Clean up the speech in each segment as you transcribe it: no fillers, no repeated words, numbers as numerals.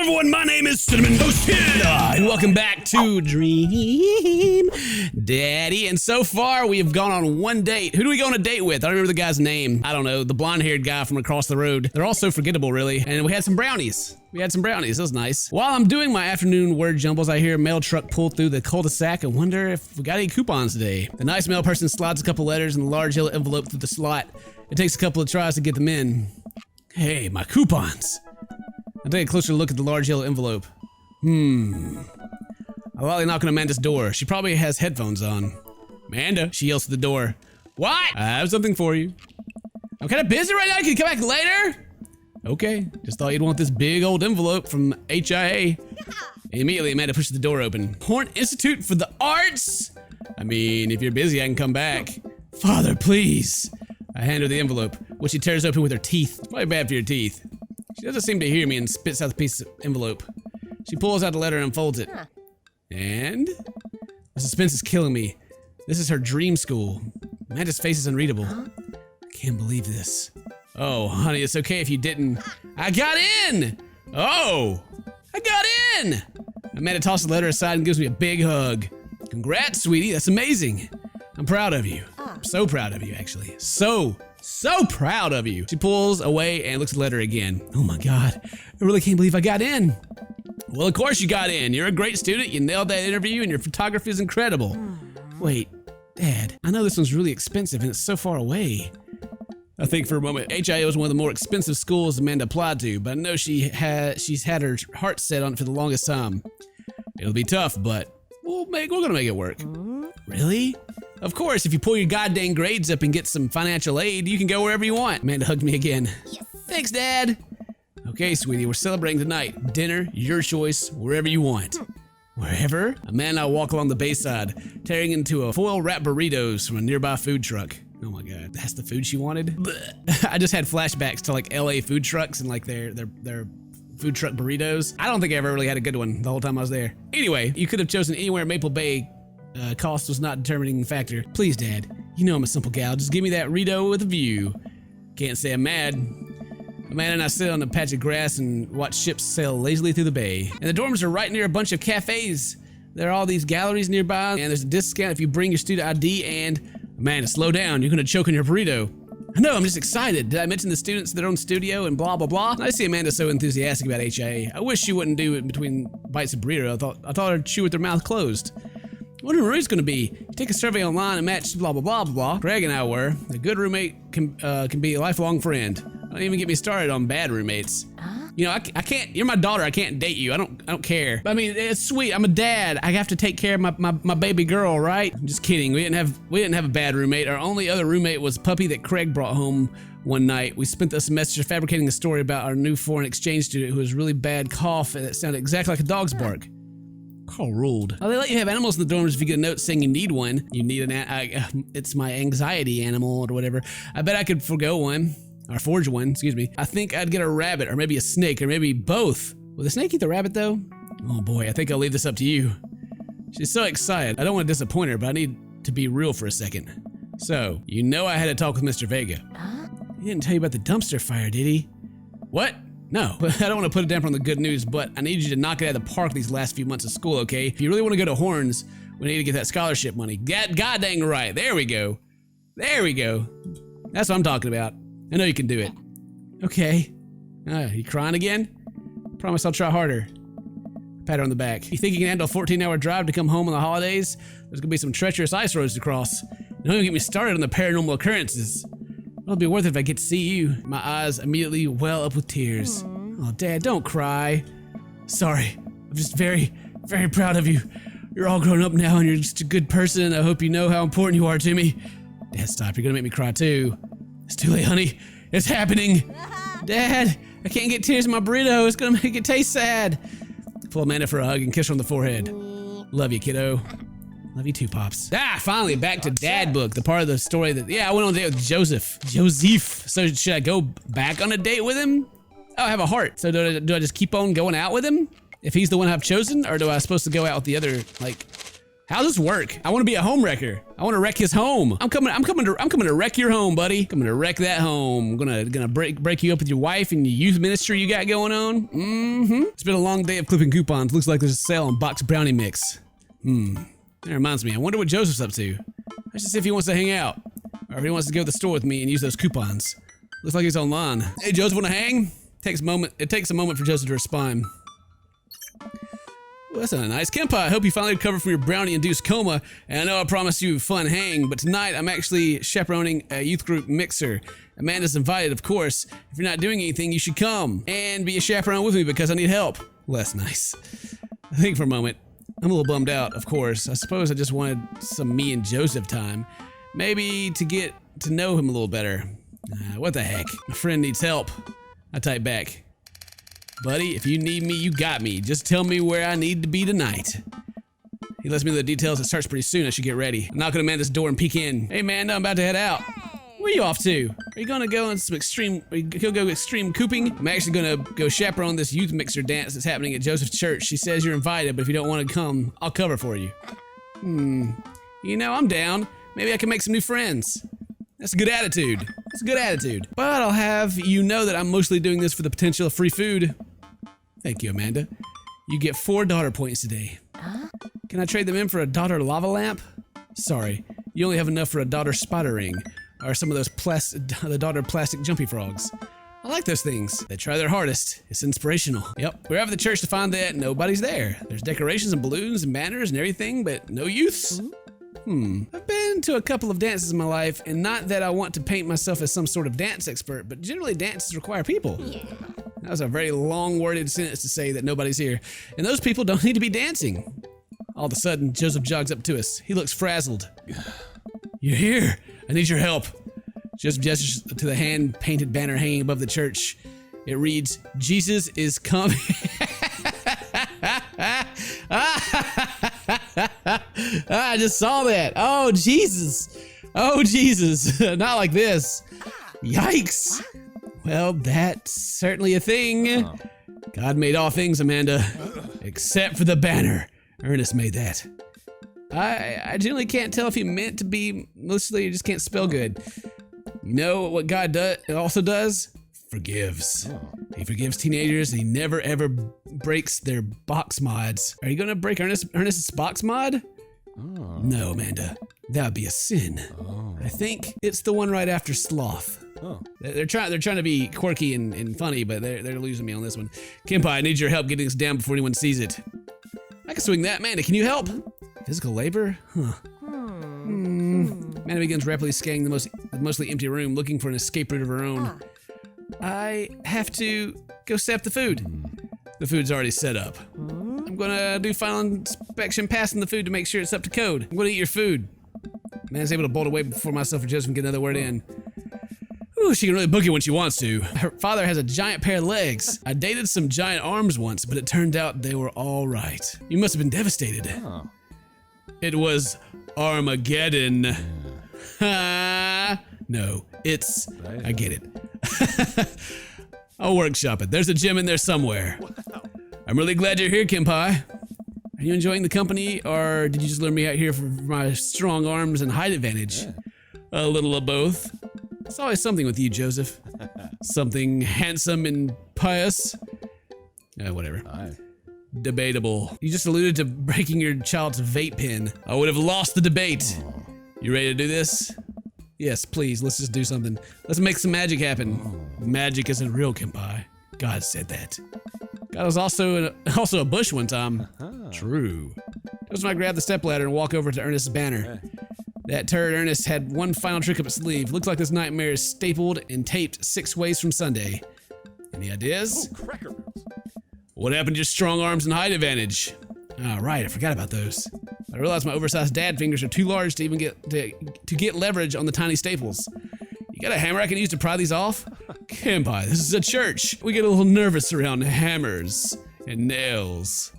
everyone, my name is CinnamonToastKen, and welcome back to Dream Daddy. And so far, we have gone on one date. Who do we go on a date with? I don't remember the guy's name. I don't know, the blonde-haired guy from across the road. They're all so forgettable, really. And we had some brownies. That was nice. While I'm doing my afternoon word jumbles, I hear a mail truck pull through the cul-de-sac and wonder if we got any coupons today. The nice mail person slides a couple letters in a large yellow envelope through the slot. It takes a couple of tries to get them in. Hey, my coupons. I take a closer look at the large yellow envelope. I lightly knock on Amanda's door. She probably has headphones on. Amanda, she yells at the door. What? I have something for you. I'm kind of busy right now. Can you come back later? Okay, just thought you'd want this big old envelope from HIA. Immediately, Amanda pushes the door open. Horn Institute for the Arts? I mean, if you're busy, I can come back. Father, please. I hand her the envelope, which she tears open with her teeth. It's probably bad for your teeth. She doesn't seem to hear me and spits out the piece of envelope. She pulls out the letter and folds it. And? The suspense is killing me. This is her dream school. Amanda's face is unreadable. I can't believe this. Oh, honey, it's okay if you didn't. I got in! Oh! I got in! Amanda tosses the letter aside and gives me a big hug. Congrats, sweetie. That's amazing. I'm proud of you. I'm so proud of you, actually. So proud of you. She pulls away and looks at the letter again. Oh my God, I really can't believe I got in. Well, of course you got in. You're a great student. You nailed that interview and your photography is incredible. Wait, Dad, I know this one's really expensive and it's so far away. I think for a moment, HIO is one of the more expensive schools Amanda applied to, but I know she's had her heart set on it for the longest time. It'll be tough, but we're gonna make it work. Really? Of course, if you pull your goddamn grades up and get some financial aid, you can go wherever you want. Amanda hugged me again. Yes. Thanks, Dad. Okay, sweetie, we're celebrating tonight. Dinner, your choice, wherever you want. Wherever? Amanda and I walk along the bayside, tearing into a foil-wrapped burritos from a nearby food truck. Oh my God, that's the food she wanted? I just had flashbacks to like LA food trucks and like their food truck burritos. I don't think I ever really had a good one the whole time I was there. Anyway, you could have chosen anywhere in Maple Bay. Cost was not a determining factor. Please, Dad, you know I'm a simple gal. Just give me that Rito with a view. Can't say I'm mad. Amanda and I sit on a patch of grass and watch ships sail lazily through the bay. And the dorms are right near a bunch of cafes. There are all these galleries nearby, and there's a discount if you bring your student ID. And Amanda, slow down. You're gonna choke on your burrito. I know, I'm just excited. Did I mention the students their own studio and blah, blah, blah? I see Amanda so enthusiastic about HIA. I wish she wouldn't do it between bites of burrito. I thought her chew with her mouth closed. What a roommate's gonna be? You take a survey online and match blah, blah, blah, blah, blah. Greg and I were. A good roommate can be a lifelong friend. Don't even get me started on bad roommates. You know, I can't, you're my daughter, I can't date you. I don't care. I mean, it's sweet, I'm a dad. I have to take care of my baby girl, right? I'm just kidding, we didn't have a bad roommate. Our only other roommate was a puppy that Craig brought home one night. We spent the semester fabricating a story about our new foreign exchange student who has really bad cough and it sounded exactly like a dog's bark. Carl ruled. Oh, they let you have animals in the dorms if you get a note saying you need one. You need it's my anxiety animal or whatever. I bet I could forgo one. Or forge one, excuse me. I think I'd get a rabbit or maybe a snake or maybe both. Will the snake eat the rabbit though? Oh boy, I think I'll leave this up to you. She's so excited. I don't want to disappoint her, but I need to be real for a second. So, you know I had a talk with Mr. Vega. He didn't tell you about the dumpster fire, did he? What? No, I don't want to put a damper on the good news, but I need you to knock it out of the park these last few months of school, okay? If you really want to go to Horns, we need to get that scholarship money. God dang right. There we go. There we go. That's what I'm talking about. I know you can do it. Okay. You crying again? Promise I'll try harder. Pat her on the back. You think you can handle a 14-hour drive to come home on the holidays? There's gonna be some treacherous ice roads to cross. Don't even get me started on the paranormal occurrences. It'll be worth it if I get to see you. My eyes immediately well up with tears. Oh, Dad, don't cry. Sorry. I'm just very, very proud of you. You're all grown up now and you're just a good person. I hope you know how important you are to me. Dad, stop. You're gonna make me cry too. It's too late, honey. It's happening. Dad, I can't get tears in my burrito. It's gonna make it taste sad. Pull Amanda for a hug and kiss her on the forehead. Love you, kiddo. Love you too, Pops. Finally, back to Dad book, the part of the story that, I went on a date with Joseph. So should I go back on a date with him? Oh, I have a heart. So do I just keep on going out with him? If he's the one I've chosen, or do I supposed to go out with the other, like, How's this work? I want to be a home wrecker. I want to wreck his home. I'm coming to wreck your home, buddy. I'm coming to wreck that home. I'm gonna break you up with your wife and your youth ministry you got going on. It's been a long day of clipping coupons. Looks like there's a sale on box brownie mix. That reminds me. I wonder what Joseph's up to. I should see if he wants to hang out, or if he wants to go to the store with me and use those coupons. Looks like he's online. Hey, Joseph, want to hang? It takes a moment for Joseph to respond. Well, that's not nice. Kempa, I hope you finally recovered from your brownie-induced coma, and I know I promised you a fun hang, but tonight I'm actually chaperoning a youth group mixer. Amanda's invited, of course. If you're not doing anything, you should come and be a chaperone with me because I need help. Well, that's nice. I think for a moment. I'm a little bummed out, of course. I suppose I just wanted some me and Joseph time. Maybe to get to know him a little better. What the heck? My friend needs help. I type back. Buddy, if you need me, you got me. Just tell me where I need to be tonight. He lets me know the details. It starts pretty soon. I should get ready. I knock on Amanda's door and peek in. Hey, man, I'm about to head out. Where are you off to? Are you gonna go on some extreme cooping? I'm actually gonna go chaperone this youth mixer dance that's happening at Joseph's church. She says you're invited, but if you don't want to come, I'll cover for you. You know, I'm down. Maybe I can make some new friends. That's a good attitude. That's a good attitude. But I'll have you know that I'm mostly doing this for the potential of free food. Thank you, Amanda. You get 4 daughter points today. Can I trade them in for a daughter lava lamp? Sorry, you only have enough for a daughter spider ring, or some of those the daughter plastic jumpy frogs. I like those things. They try their hardest. It's inspirational. Yep, we're out of the church to find that nobody's there. There's decorations and balloons and banners and everything, but no youths. I've been to a couple of dances in my life, and not that I want to paint myself as some sort of dance expert, but generally dances require people. That was a very long-worded sentence to say that nobody's here, and those people don't need to be dancing. All of a sudden, Joseph jogs up to us. He looks frazzled. You're here. I need your help. Joseph gestures to the hand-painted banner hanging above the church. It reads, Jesus is coming. I just saw that. Oh, Jesus. Oh, Jesus. Not like this. Yikes. Well, that's certainly a thing. God made all things, Amanda. Except for the banner. Ernest made that. I generally can't tell if he meant to be. Mostly, you just can't spell good. You know what God also does? Forgives. He forgives teenagers, and he never ever breaks their box mods. Are you gonna break Ernest's box mod? No, Amanda. That would be a sin. I think it's the one right after sloth. They're trying to be quirky and funny, but they're losing me on this one. Kempa, I need your help getting this down before anyone sees it. I can swing that, Amanda. Can you help? Physical labor? Amanda begins rapidly scanning the mostly empty room, looking for an escape route of her own. I have to go set up the food. The food's already set up. I'm gonna do final inspection, passing the food to make sure it's up to code. I'm gonna eat your food. Man's able to bolt away before myself and Joseph can get another word in. Ooh, she can really boogie when she wants to. Her father has a giant pair of legs. I dated some giant arms once, but it turned out they were all right. You must have been devastated. It was Armageddon. No, it's... I get it. I'll workshop it. There's a gym in there somewhere. I'm really glad you're here, Kempai. Are you enjoying the company, or did you just lure me out here for my strong arms and height advantage? A little of both. It's always something with you, Joseph. Something handsome and pious. Whatever. Debatable. You just alluded to breaking your child's vape pen. I would have lost the debate. You ready to do this? Yes, please. Let's just do something. Let's make some magic happen. Magic isn't real, Kempai. God said that. God was also a bush one time. True. Just when I grab the stepladder and walk over to Ernest's banner. That turd Ernest had one final trick up his sleeve. Looks like this nightmare is stapled and taped 6 ways from Sunday. Any ideas? What happened to your strong arms and height advantage? Oh, right, I forgot about those. I realized my oversized dad fingers are too large to even get leverage on the tiny staples. You got a hammer I can use to pry these off? Kempai, this is a church. We get a little nervous around hammers and nails.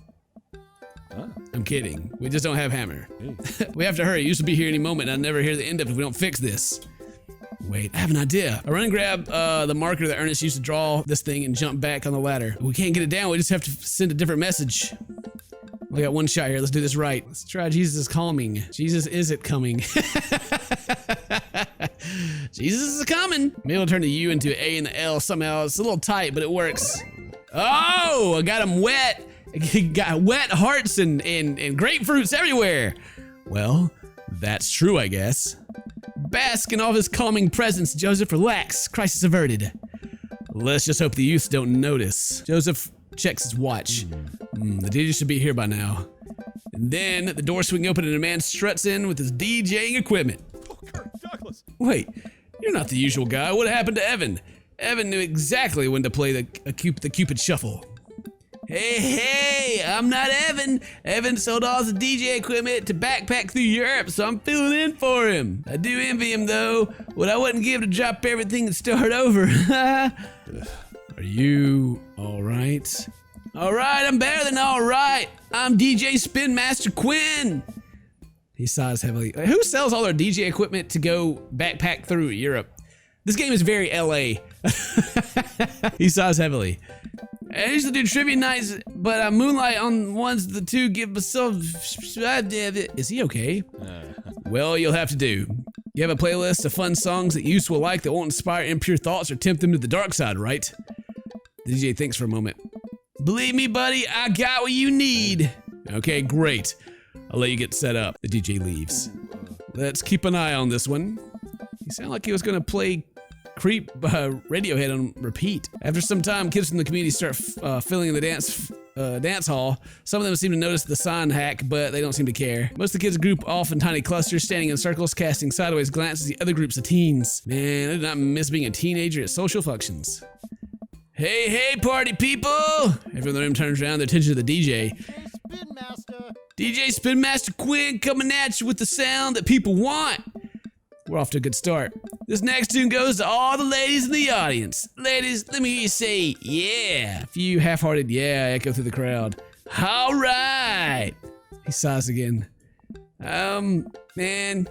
I'm kidding. We just don't have hammer. We have to hurry. It used to be here any moment, and I'll never hear the end of it if we don't fix this. Wait, I have an idea. I run and grab the marker that Ernest used to draw this thing and jump back on the ladder. We can't get it down. We just have to send a different message. We got one shot here. Let's do this right. Let's try Jesus is coming. Jesus is it coming. Jesus is coming. Maybe I'll turn the U into A and the L somehow. It's a little tight, but it works. Oh, I got him wet. Got wet hearts and grapefruits everywhere. Well, that's true, I guess. Bask in all his calming presence, Joseph. Relax. Crisis averted. Let's just hope the youth don't notice. Joseph checks his watch. The DJ should be here by now. And then the door swing open and a man struts in with his DJing equipment. Oh, Kurt Douglas. Wait, you're not the usual guy. What happened to Evan? Evan knew exactly when to play the Cupid Shuffle. Hey, I'm not Evan. Evan sold all his DJ equipment to backpack through Europe, so I'm filling in for him. I do envy him, though. What I wouldn't give to drop everything and start over. Are you all right? All right, I'm better than all right. I'm DJ Spin Master Quinn. He sighs heavily. Who sells all their DJ equipment to go backpack through Europe? This game is very LA. He sighs heavily. I used to do trivia nights, but I moonlight on ones the two give myself. Is he okay? Well, you'll have to do. You have a playlist of fun songs that youths will like that won't inspire impure thoughts or tempt them to the dark side, right? The DJ thinks for a moment. Believe me, buddy, I got what you need. Okay, great. I'll let you get set up. The DJ leaves. Let's keep an eye on this one. He sounded like he was gonna play Creep Radiohead on repeat. After some time, kids from the community start filling in the dance hall. Some of them seem to notice the sign hack, but they don't seem to care. Most of the kids group off in tiny clusters, standing in circles, casting sideways glances at the other groups of teens. Man, I did not miss being a teenager at social functions. Hey, party people! Everyone in the room turns around, their attention to the DJ. Spin Master. DJ Spin Master Quinn coming at you with the sound that people want. We're off to a good start. This next tune goes to all the ladies in the audience. Ladies, let me hear you say, yeah. A few half-hearted yeah echo through the crowd. All right. He sighs again. Man,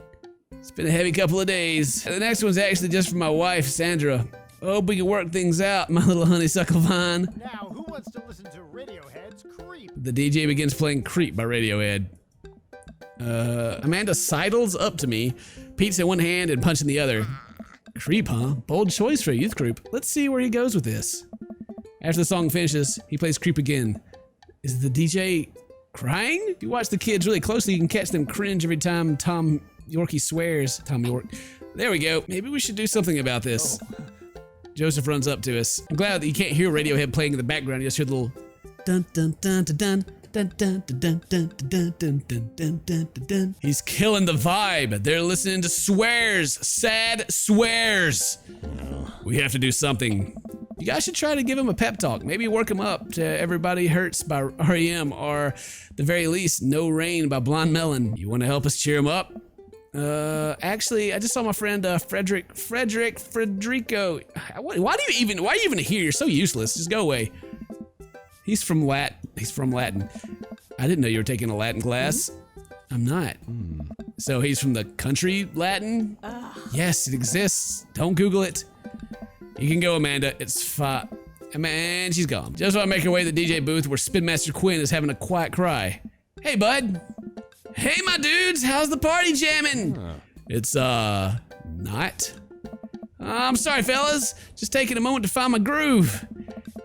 it's been a heavy couple of days. The next one's actually just for my wife, Sandra. Hope we can work things out, my little honeysuckle vine. Now, who wants to listen to Radiohead's Creep? The DJ begins playing Creep by Radiohead. Amanda sidles up to me, Pete's in one hand and punching the other. Creep, huh? Bold choice for a youth group. Let's see where he goes with this. After the song finishes, he plays Creep again. Is the DJ crying? If you watch the kids really closely, you can catch them cringe every time Tom Yorkie swears. Tom York. There we go. Maybe we should do something about this. Joseph runs up to us. I'm glad that you can't hear Radiohead playing in the background. You just hear the little dun dun dun dun dun. Dun, dun, dun, dun, dun, dun, dun, dun, dun, dun, dun. He's killing the vibe. They're listening to swears, sad swears. We have to do something. You guys should try to give him a pep talk. Maybe work him up to Everybody Hurts by R.E.M. or the very least No Rain by Blonde Melon. You want to help us cheer him up? Actually, I just saw my friend Frederico. Why are you even here? You're so useless. Just go away. He's from Latin. I didn't know you were taking a Latin class. I'm not. So he's from the country Latin? Yes, it exists. Don't Google it. You can go, Amanda. It's fine. Man, she's gone. Just want to make her way to the DJ booth where Spin Master Quinn is having a quiet cry. Hey, bud. Hey, my dudes. How's the party jamming? It's, not. I'm sorry, fellas. Just taking a moment to find my groove.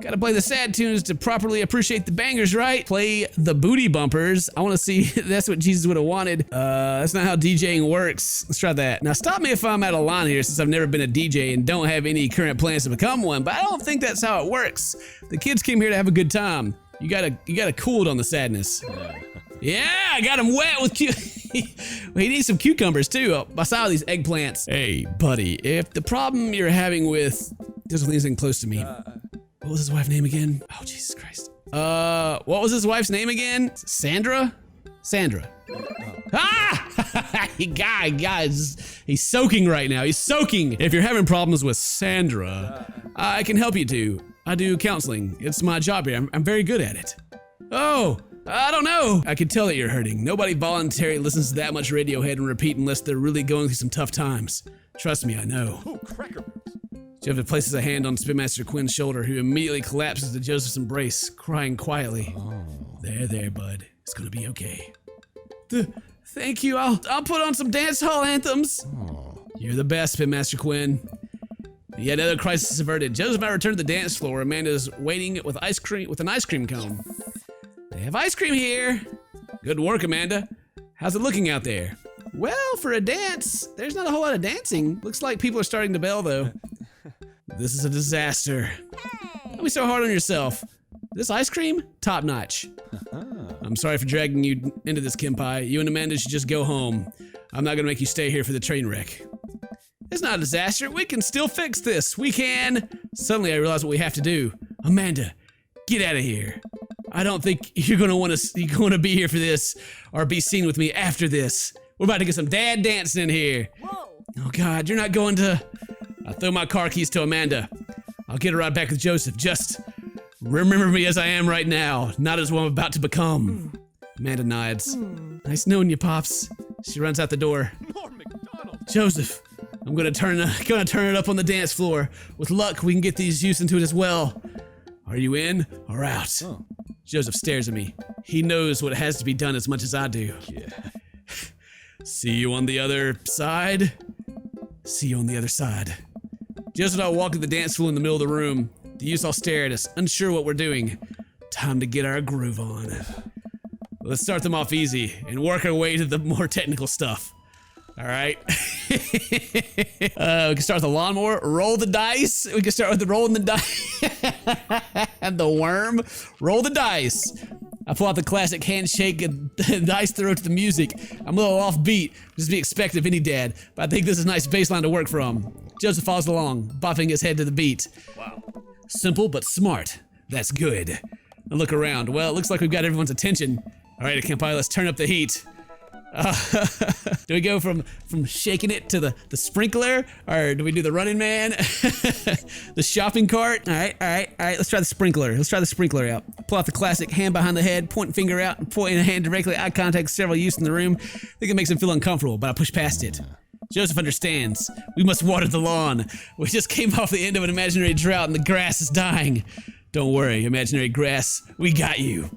Gotta play the sad tunes to properly appreciate the bangers, right? Play the booty bumpers. I wanna see that's what Jesus would have wanted. That's not how DJing works. Let's try that. Now stop me if I'm out of line here since I've never been a DJ and don't have any current plans to become one, but I don't think that's how it works. The kids came here to have a good time. You gotta cool it on the sadness. Yeah, I got him wet with he needs some cucumbers too. I saw these eggplants. Hey, buddy, if the problem you're having with just leaning close to me. What was his wife's name again? Oh, Jesus Christ. What was his wife's name again? Sandra? Sandra. Ah! Guys, he's soaking right now. He's soaking. If you're having problems with Sandra, I can help you too. I do counseling. It's my job here. I'm very good at it. Oh, I don't know. I can tell that you're hurting. Nobody voluntarily listens to that much Radiohead and repeat unless they're really going through some tough times. Trust me, I know. Oh, cracker. Joseph places a hand on Spin Master Quinn's shoulder, who immediately collapses to Joseph's embrace, crying quietly. There, bud. It's gonna be okay. Thank you. I'll put on some dance hall anthems. Oh. You're the best, Pitmaster Quinn. Yet another crisis averted. Joseph and I returned to the dance floor. Amanda's waiting with an ice cream cone. They have ice cream here. Good work, Amanda. How's it looking out there? Well, for a dance, there's not a whole lot of dancing. Looks like people are starting to bail, though. This is a disaster. Don't be so hard on yourself. This ice cream? Top notch. I'm sorry for dragging you into this, Kenpai. You and Amanda should just go home. I'm not gonna make you stay here for the train wreck. It's not a disaster. We can still fix this. We can. Suddenly I realize what we have to do. Amanda, get out of here. I don't think you're gonna want to be here for this or be seen with me after this. We're about to get some dad dancing in here. Whoa. Oh God, you're not going to. I throw my car keys to Amanda. I'll get her right back with Joseph. Just remember me as I am right now, not as what I'm about to become. Amanda nods. Nice knowing you, Pops. She runs out the door. More McDonald's. Joseph, I'm gonna turn it up on the dance floor. With luck, we can get these youths into it as well. Are you in or out? Oh. Joseph stares at me. He knows what has to be done as much as I do. Yeah. See you on the other side. See you on the other side. Joseph and I walk to the dance floor in the middle of the room. The youths all stare at us, unsure what we're doing. Time to get our groove on. Let's start them off easy and work our way to the more technical stuff. All right. We can start with the lawnmower. Roll the dice. We can start with rolling the dice. And the worm. Roll the dice. I pull out the classic handshake and dice throw to the music. I'm a little off beat, just to be expected of any dad, but I think this is a nice baseline to work from. Joseph follows along, bopping his head to the beat. Wow. Simple but smart. That's good. I look around. Well, it looks like we've got everyone's attention. All right, Kenpai, let's turn up the heat. Do we go from shaking it to the sprinkler, or do we do the running man? The shopping cart? All right, let's try the sprinkler. Let's try the sprinkler out. Pull out the classic hand behind the head, point finger out, and point a hand directly, eye contact with several youths in the room. I think it makes them feel uncomfortable, but I push past it. Joseph understands. We must water the lawn. We just came off the end of an imaginary drought and the grass is dying. Don't worry, imaginary grass, we got you.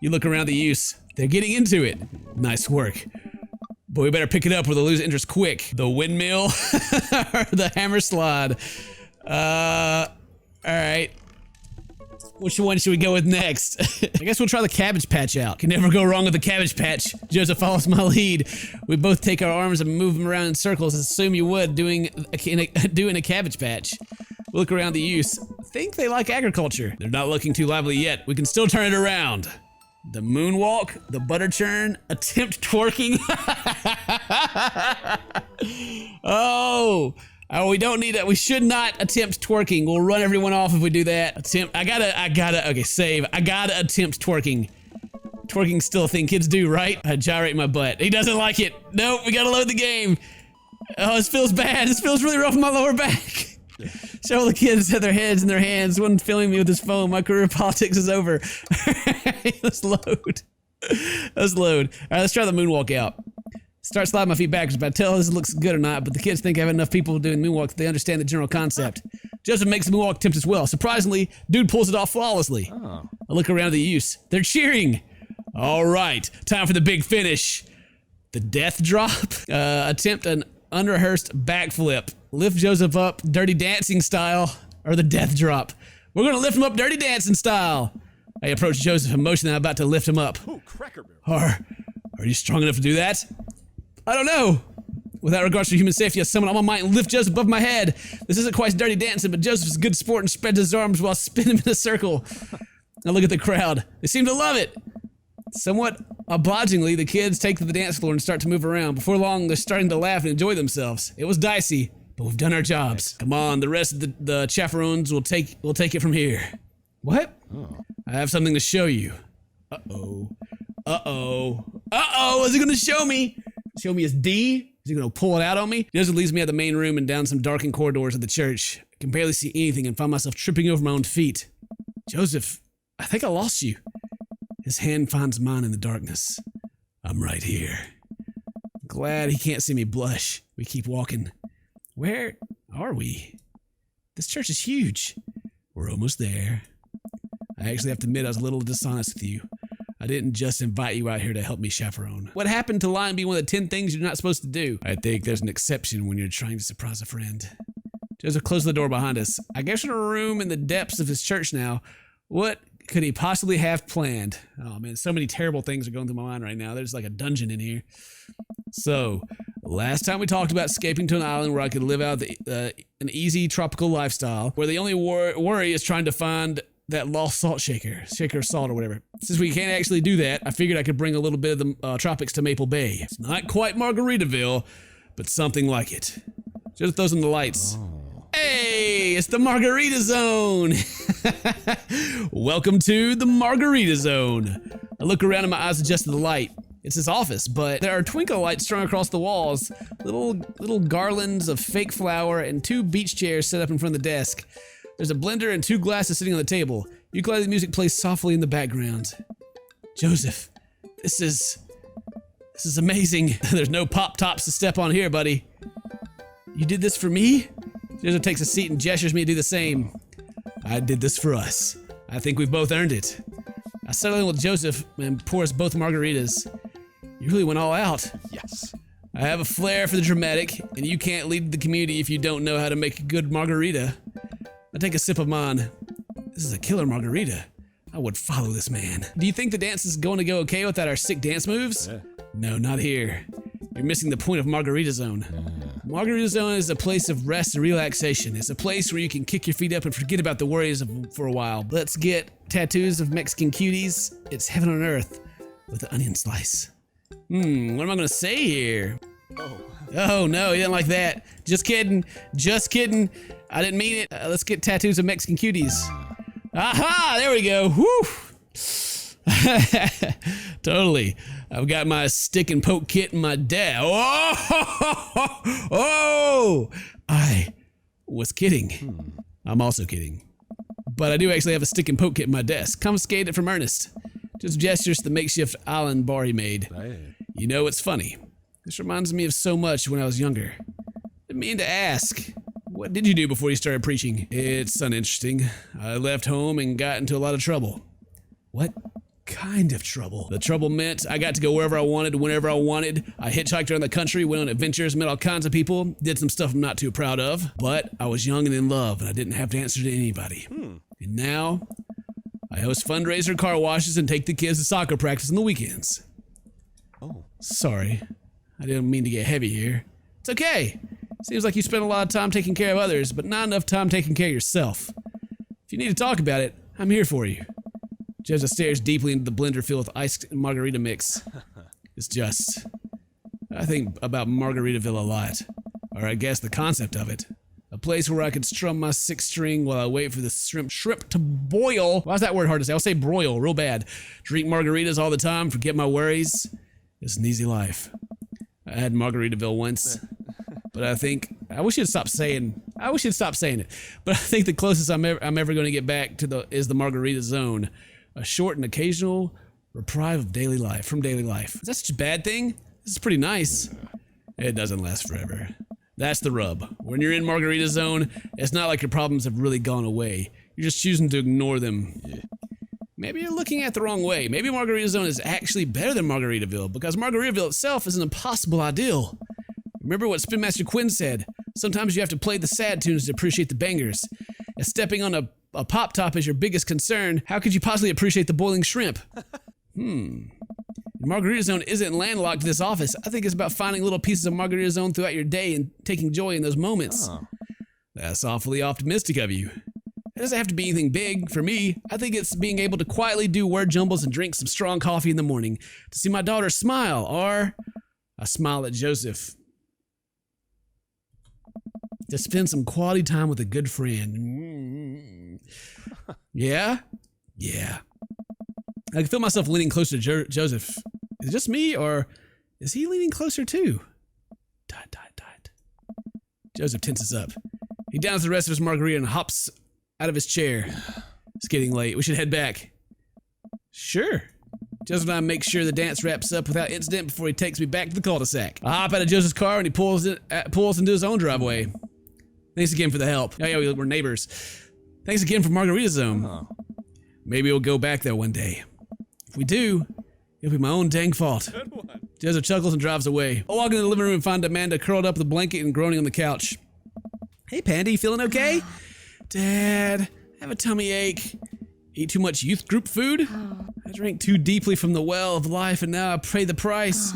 You look around the youths. They're getting into it. Nice work. But we better pick it up or they'll lose interest quick. The windmill or the hammer slide. All right. Which one should we go with next? I guess we'll try the Cabbage Patch out. Can never go wrong with the Cabbage Patch. Joseph follows my lead. We both take our arms and move them around in circles, as assume you would doing a Cabbage Patch. We look around the youths. Think they like agriculture. They're not looking too lively yet. We can still turn it around. The moonwalk, the butter churn, attempt twerking. Oh, we don't need that. We should not attempt twerking. We'll run everyone off if we do that. I gotta, okay, save. I gotta attempt twerking. Twerking's still a thing kids do, right? I gyrate my butt. He doesn't like it. Nope, we gotta load the game. Oh, this feels bad. This feels really rough on my lower back. Several of the kids had their heads in their hands. One filming me with his phone. My career in politics is over. Let's load. Let's load. All right, let's try the moonwalk out. Start sliding my feet backwards, but I tell this looks good or not, but the kids think I have enough people doing moonwalk that they understand the general concept. Joseph makes the moonwalk attempt as well. Surprisingly, dude pulls it off flawlessly. I look around at the youths. They're cheering. All right, time for the big finish. The death drop. Attempt an unrehearsed backflip. Lift Joseph up dirty dancing style, or the death drop. We're gonna lift him up dirty dancing style. I approach Joseph and motion that I'm about to lift him up. Ooh, Cracker Barrel. Are you strong enough to do that? I don't know. Without regards to human safety, I summon all my might and lift Joseph above my head. This isn't quite dirty dancing, but Joseph's a good sport and spreads his arms while spinning in a circle. I look at the crowd. They seem to love it. Somewhat obligingly, the kids take to the dance floor and start to move around. Before long, they're starting to laugh and enjoy themselves. It was dicey, but we've done our jobs. Come on, the rest of the chaperones will take it from here. What? I have something to show you. Uh-oh. Is he gonna show me? Show me his D? Is he gonna pull it out on me? Joseph leads me out of the main room and down some darkened corridors of the church. I can barely see anything and find myself tripping over my own feet. Joseph, I think I lost you. His hand finds mine in the darkness. I'm right here. Glad he can't see me blush. We keep walking. Where are we? This church is huge. We're almost there. I actually have to admit I was a little dishonest with you. I didn't just invite you out here to help me chaperone. What happened to lying being one of the 10 things you're not supposed to do? I think there's an exception when you're trying to surprise a friend. Joseph closed the door behind us. I guess in a room in the depths of his church now. What could he possibly have planned? Oh man, so many terrible things are going through my mind right now. There's like a dungeon in here. So, last time we talked about escaping to an island where I could live out an easy tropical lifestyle, where the only worry is trying to find that lost salt shaker of salt or whatever. Since we can't actually do that, I figured I could bring a little bit of the tropics to Maple Bay. It's not quite Margaritaville, but something like it. Just throw some of the lights. Hey, it's the Margarita Zone. Welcome to the Margarita Zone. I look around and my eyes adjust to the light. It's his office, but there are twinkle lights strung across the walls, little garlands of fake flour, and 2 beach chairs set up in front of the desk. There's a blender and 2 glasses sitting on the table. Ukulele music plays softly in the background. Joseph, this is amazing. There's no pop tops to step on here, buddy. You did this for me? Joseph takes a seat and gestures me to do the same. I did this for us. I think we've both earned it. I settle in with Joseph and pour us both margaritas. You really went all out. Yes. I have a flair for the dramatic, and you can't lead the community if you don't know how to make a good margarita. I take a sip of mine. This is a killer margarita. I would follow this man. Do you think the dance is going to go okay without our sick dance moves? Yeah. No, not here. You're missing the point of Margarita Zone. Margarita Zone is a place of rest and relaxation. It's a place where you can kick your feet up and forget about the worries for a while. Let's get tattoos of Mexican cuties. It's heaven on earth with an onion slice. What am I gonna say here? Oh no, you didn't like that. Just kidding. I didn't mean it. Let's get tattoos of Mexican cuties. Aha, there we go. Whew. Totally. I've got my stick and poke kit and my dad. Oh, I was kidding. I'm also kidding. But I do actually have a stick and poke kit in my desk. Confiscated it from Ernest. Just gestures to the makeshift island bar he made. You know, it's funny. This reminds me of so much when I was younger. Didn't mean to ask. What did you do before you started preaching? It's uninteresting. I left home and got into a lot of trouble. What kind of trouble? The trouble meant I got to go wherever I wanted, whenever I wanted. I hitchhiked around the country, went on adventures, met all kinds of people, did some stuff I'm not too proud of. But I was young and in love, and I didn't have to answer to anybody. And now, I host fundraiser car washes and take the kids to soccer practice on the weekends. Sorry. I didn't mean to get heavy here. It's okay. Seems like you spend a lot of time taking care of others, but not enough time taking care of yourself. If you need to talk about it, I'm here for you. Joseph stares deeply into the blender filled with iced margarita mix. It's just... I think about Margaritaville a lot. Or I guess the concept of it. A place where I could strum my 6th string while I wait for the shrimp to boil. Why is that word hard to say? I'll say broil real bad. Drink margaritas all the time, forget my worries. It's an easy life. I had Margaritaville once. But I think... I wish you'd stop saying it. But I think the closest I'm ever going to get back to is the Margarita Zone. A short and occasional reprieve of daily life, from daily life. Is that such a bad thing? This is pretty nice. It doesn't last forever. That's the rub. When you're in Margarita Zone, it's not like your problems have really gone away. You're just choosing to ignore them. Maybe you're looking at the wrong way. Maybe Margarita Zone is actually better than Margaritaville, because Margaritaville itself is an impossible ideal. Remember what Spin Master Quinn said? Sometimes you have to play the sad tunes to appreciate the bangers. If stepping on a pop top is your biggest concern, how could you possibly appreciate the boiling shrimp? Margarita Zone isn't landlocked to this office. I think it's about finding little pieces of Margarita Zone throughout your day and taking joy in those moments. That's awfully optimistic of you. It doesn't have to be anything big. For me, I think it's being able to quietly do word jumbles and drink some strong coffee in the morning, to see my daughter smile, or I smile at Joseph. To spend some quality time with a good friend. Yeah? Yeah. I can feel myself leaning closer to Joseph. Is it just me, or is he leaning closer too? Dot. Joseph tenses up. He downs the rest of his margarita and hops out of his chair. It's getting late. We should head back. Sure. Joseph and I make sure the dance wraps up without incident before he takes me back to the cul-de-sac. I hop out of Joseph's car and he pulls into his own driveway. Thanks again for the help. Oh yeah, we're neighbors. Thanks again for Margarita Zone. Maybe we'll go back there one day. If we do, it'll be my own dang fault. Good one. Joseph chuckles and drives away. I walk into the living room and find Amanda curled up with a blanket and groaning on the couch. Hey, Panda, you feeling okay? Dad, I have a tummy ache. Eat too much youth group food? I drank too deeply from the well of life and now I pay the price.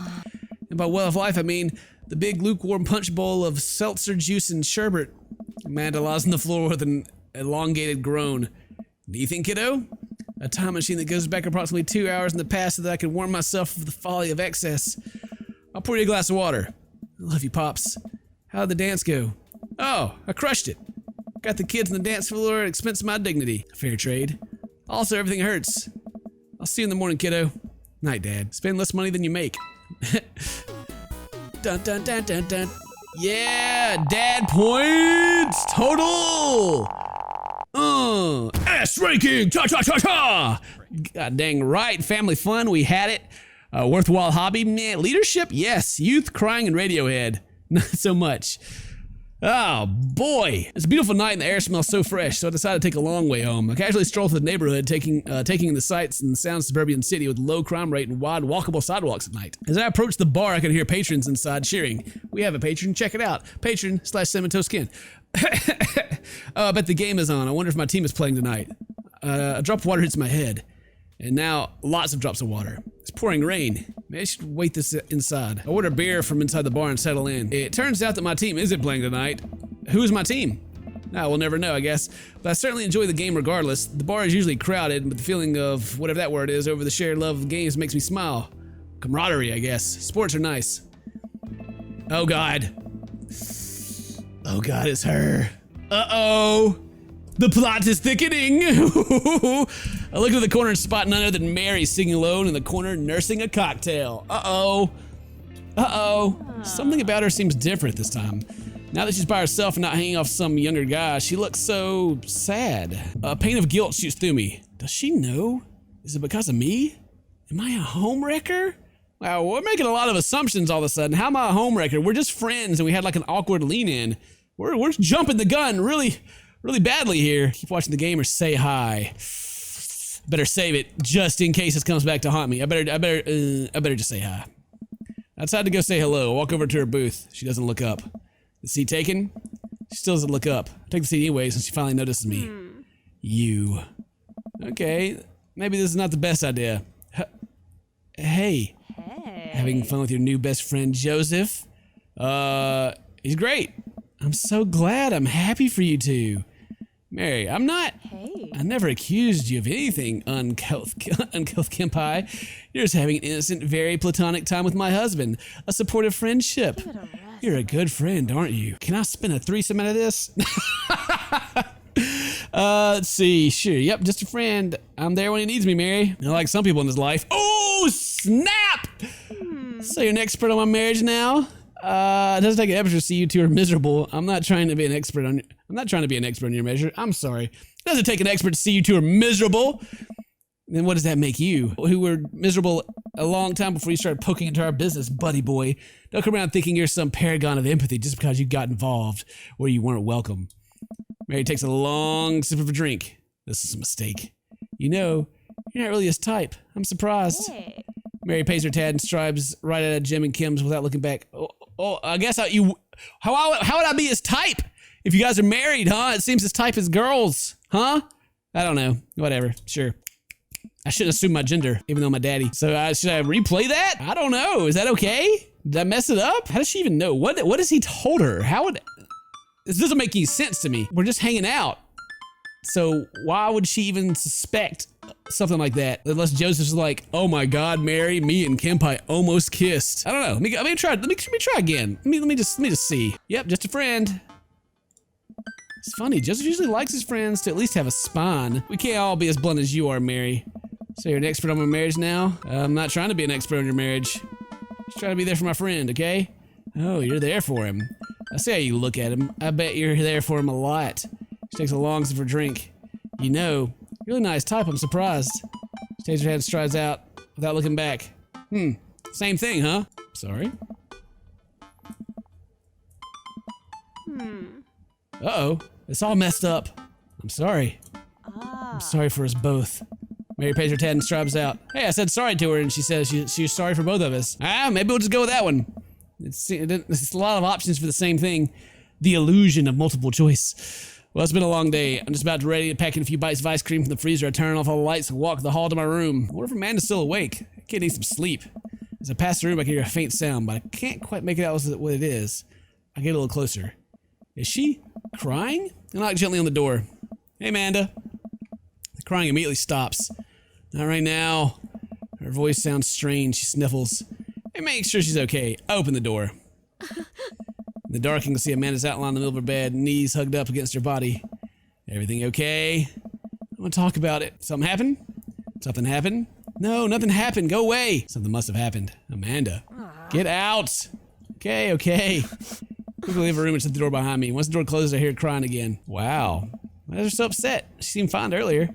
And by well of life, I mean the big lukewarm punch bowl of seltzer juice and sherbet. Amanda lies on the floor with an elongated groan. Do you think, kiddo? A time machine that goes back approximately 2 hours in the past so that I can warn myself of the folly of excess. I'll pour you a glass of water. I love you, Pops. How'd the dance go? Oh, I crushed it. Got the kids on the dance floor at expense of my dignity. Fair trade. Also, everything hurts. I'll see you in the morning, kiddo. Night, Dad. Spend less money than you make. Dun dun dun dun dun. Yeah, Dad points total. S ranking. Cha cha cha cha. God dang right. Family fun. We had it. Worthwhile hobby. Man, leadership. Yes. Youth crying and Radiohead. Not so much. Oh boy, it's a beautiful night and the air smells so fresh, so I decided to take a long way home. I casually strolled through the neighborhood, taking in the sights and sounds of suburban city with low crime rate and wide walkable sidewalks at night. As I approached the bar, I could hear patrons inside cheering. We have a patron, check it out. Patron/CinnamonToastKen. I bet the game is on. I wonder if my team is playing tonight. A drop of water hits my head. And now, lots of drops of water. It's pouring rain. Maybe I should wait this inside. I order beer from inside the bar and settle in. It turns out that my team isn't playing tonight. Who's my team? Nah, we'll never know, I guess. But I certainly enjoy the game regardless. The bar is usually crowded, but the feeling of whatever that word is over the shared love of games makes me smile. Camaraderie, I guess. Sports are nice. Oh God. Oh God, it's her. Uh-oh. The plot is thickening. I look at the corner and spot none other than Mary sitting alone in the corner nursing a cocktail. Uh-oh. Uh-oh. Something about her seems different this time. Now that she's by herself and not hanging off some younger guy, she looks so sad. A pain of guilt shoots through me. Does she know? Is it because of me? Am I a homewrecker? Wow, we're making a lot of assumptions all of a sudden. How am I a homewrecker? We're just friends and we had like an awkward lean-in. We're jumping the gun really badly here. Keep watching the game or say hi. Better save it just in case this comes back to haunt me. I better just say hi. I decided to go say hello. I walk over to her booth. She doesn't look up. The seat taken? She still doesn't look up. I take the seat anyway since she finally notices me. You. Okay, maybe this is not the best idea. Hey. Having fun with your new best friend, Joseph? He's great. I'm so glad. I'm happy for you two. Mary, I'm not. I never accused you of anything, uncouth Kempai. You're just having an innocent, very platonic time with my husband. A supportive friendship. You're a good friend, aren't you? Can I spin a threesome out of this? Let's see. Sure. Yep, just a friend. I'm there when he needs me, Mary. You know, like some people in his life. Oh, snap! So you're an expert on my marriage now? It doesn't take an expert to see you two are miserable. I'm not trying to be an expert on your measure. I'm sorry. It doesn't take an expert to see you two are miserable. Then what does that make you? Who were miserable a long time before you started poking into our business, buddy boy. Don't come around thinking you're some paragon of empathy just because you got involved where you weren't welcome. Mary takes a long sip of a drink. This is a mistake. You know, you're not really his type. I'm surprised. Mary pays her tab and strides right out of Jim and Kim's without looking back. I guess how would I be his type? If you guys are married, huh? It seems his type is girls, huh? I don't know. Whatever. Sure. I shouldn't assume my gender, even though my daddy. So should I replay that? I don't know. Is that okay? Did I mess it up? How does she even know? What has he told her? This doesn't make any sense to me. We're just hanging out. So why would she even suspect something like that? Unless Joseph's like, oh my God, Mary, me and Kempai almost kissed. I don't know. Let me try again. Let me just see. Yep, just a friend. It's funny. Joseph usually likes his friends to at least have a spine. We can't all be as blunt as you are, Mary. So you're an expert on my marriage now? I'm not trying to be an expert on your marriage. Just trying to be there for my friend, okay? Oh, you're there for him. I see how you look at him. I bet you're there for him a lot. She takes a long sip of her drink. You know, really nice type, I'm surprised. She takes her head and strides out without looking back. Same thing, huh? Sorry. Uh-oh, it's all messed up. I'm sorry. I'm sorry for us both. Mary pays her tab and strides out. Hey, I said sorry to her, and she says she's sorry for both of us. Maybe we'll just go with that one. It's a lot of options for the same thing. The illusion of multiple choice. Well, it's been a long day. I'm just about ready to pack in a few bites of ice cream from the freezer. I turn off all the lights and walk the hall to my room. I wonder if Amanda's still awake. I kid needs some sleep. As I pass the room, I can hear a faint sound, but I can't quite make it out what it is. I get a little closer. Is she crying? I knock gently on the door. Hey, Amanda. The crying immediately stops. Not right now. Her voice sounds strange. She sniffles. I make sure she's okay. I open the door. In the dark, you can see Amanda's outline in the middle of her bed, knees hugged up against her body. Everything okay? I want to talk about it. Something happened? Something happened? No, nothing happened. Go away. Something must have happened. Amanda. Get out. Okay. Quickly leave her room and shut the door behind me. Once the door closes, I hear her crying again. Wow. Why is she so upset? She seemed fine earlier.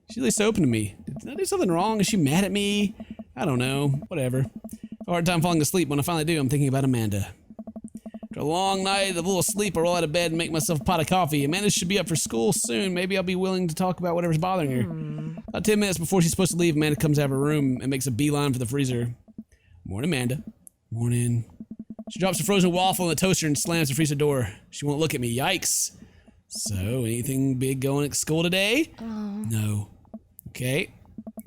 She's really so open to me. Did I do something wrong? Is she mad at me? I don't know. Whatever. I have a hard time falling asleep. When I finally do, I'm thinking about Amanda. After a long night of a little sleep, I roll out of bed and make myself a pot of coffee. Amanda should be up for school soon. Maybe I'll be willing to talk about whatever's bothering her. About 10 minutes before she's supposed to leave, Amanda comes out of her room and makes a beeline for the freezer. Morning, Amanda. Morning. She drops a frozen waffle in the toaster and slams the freezer door. She won't look at me. Yikes. So, anything big going at school today? No. Okay.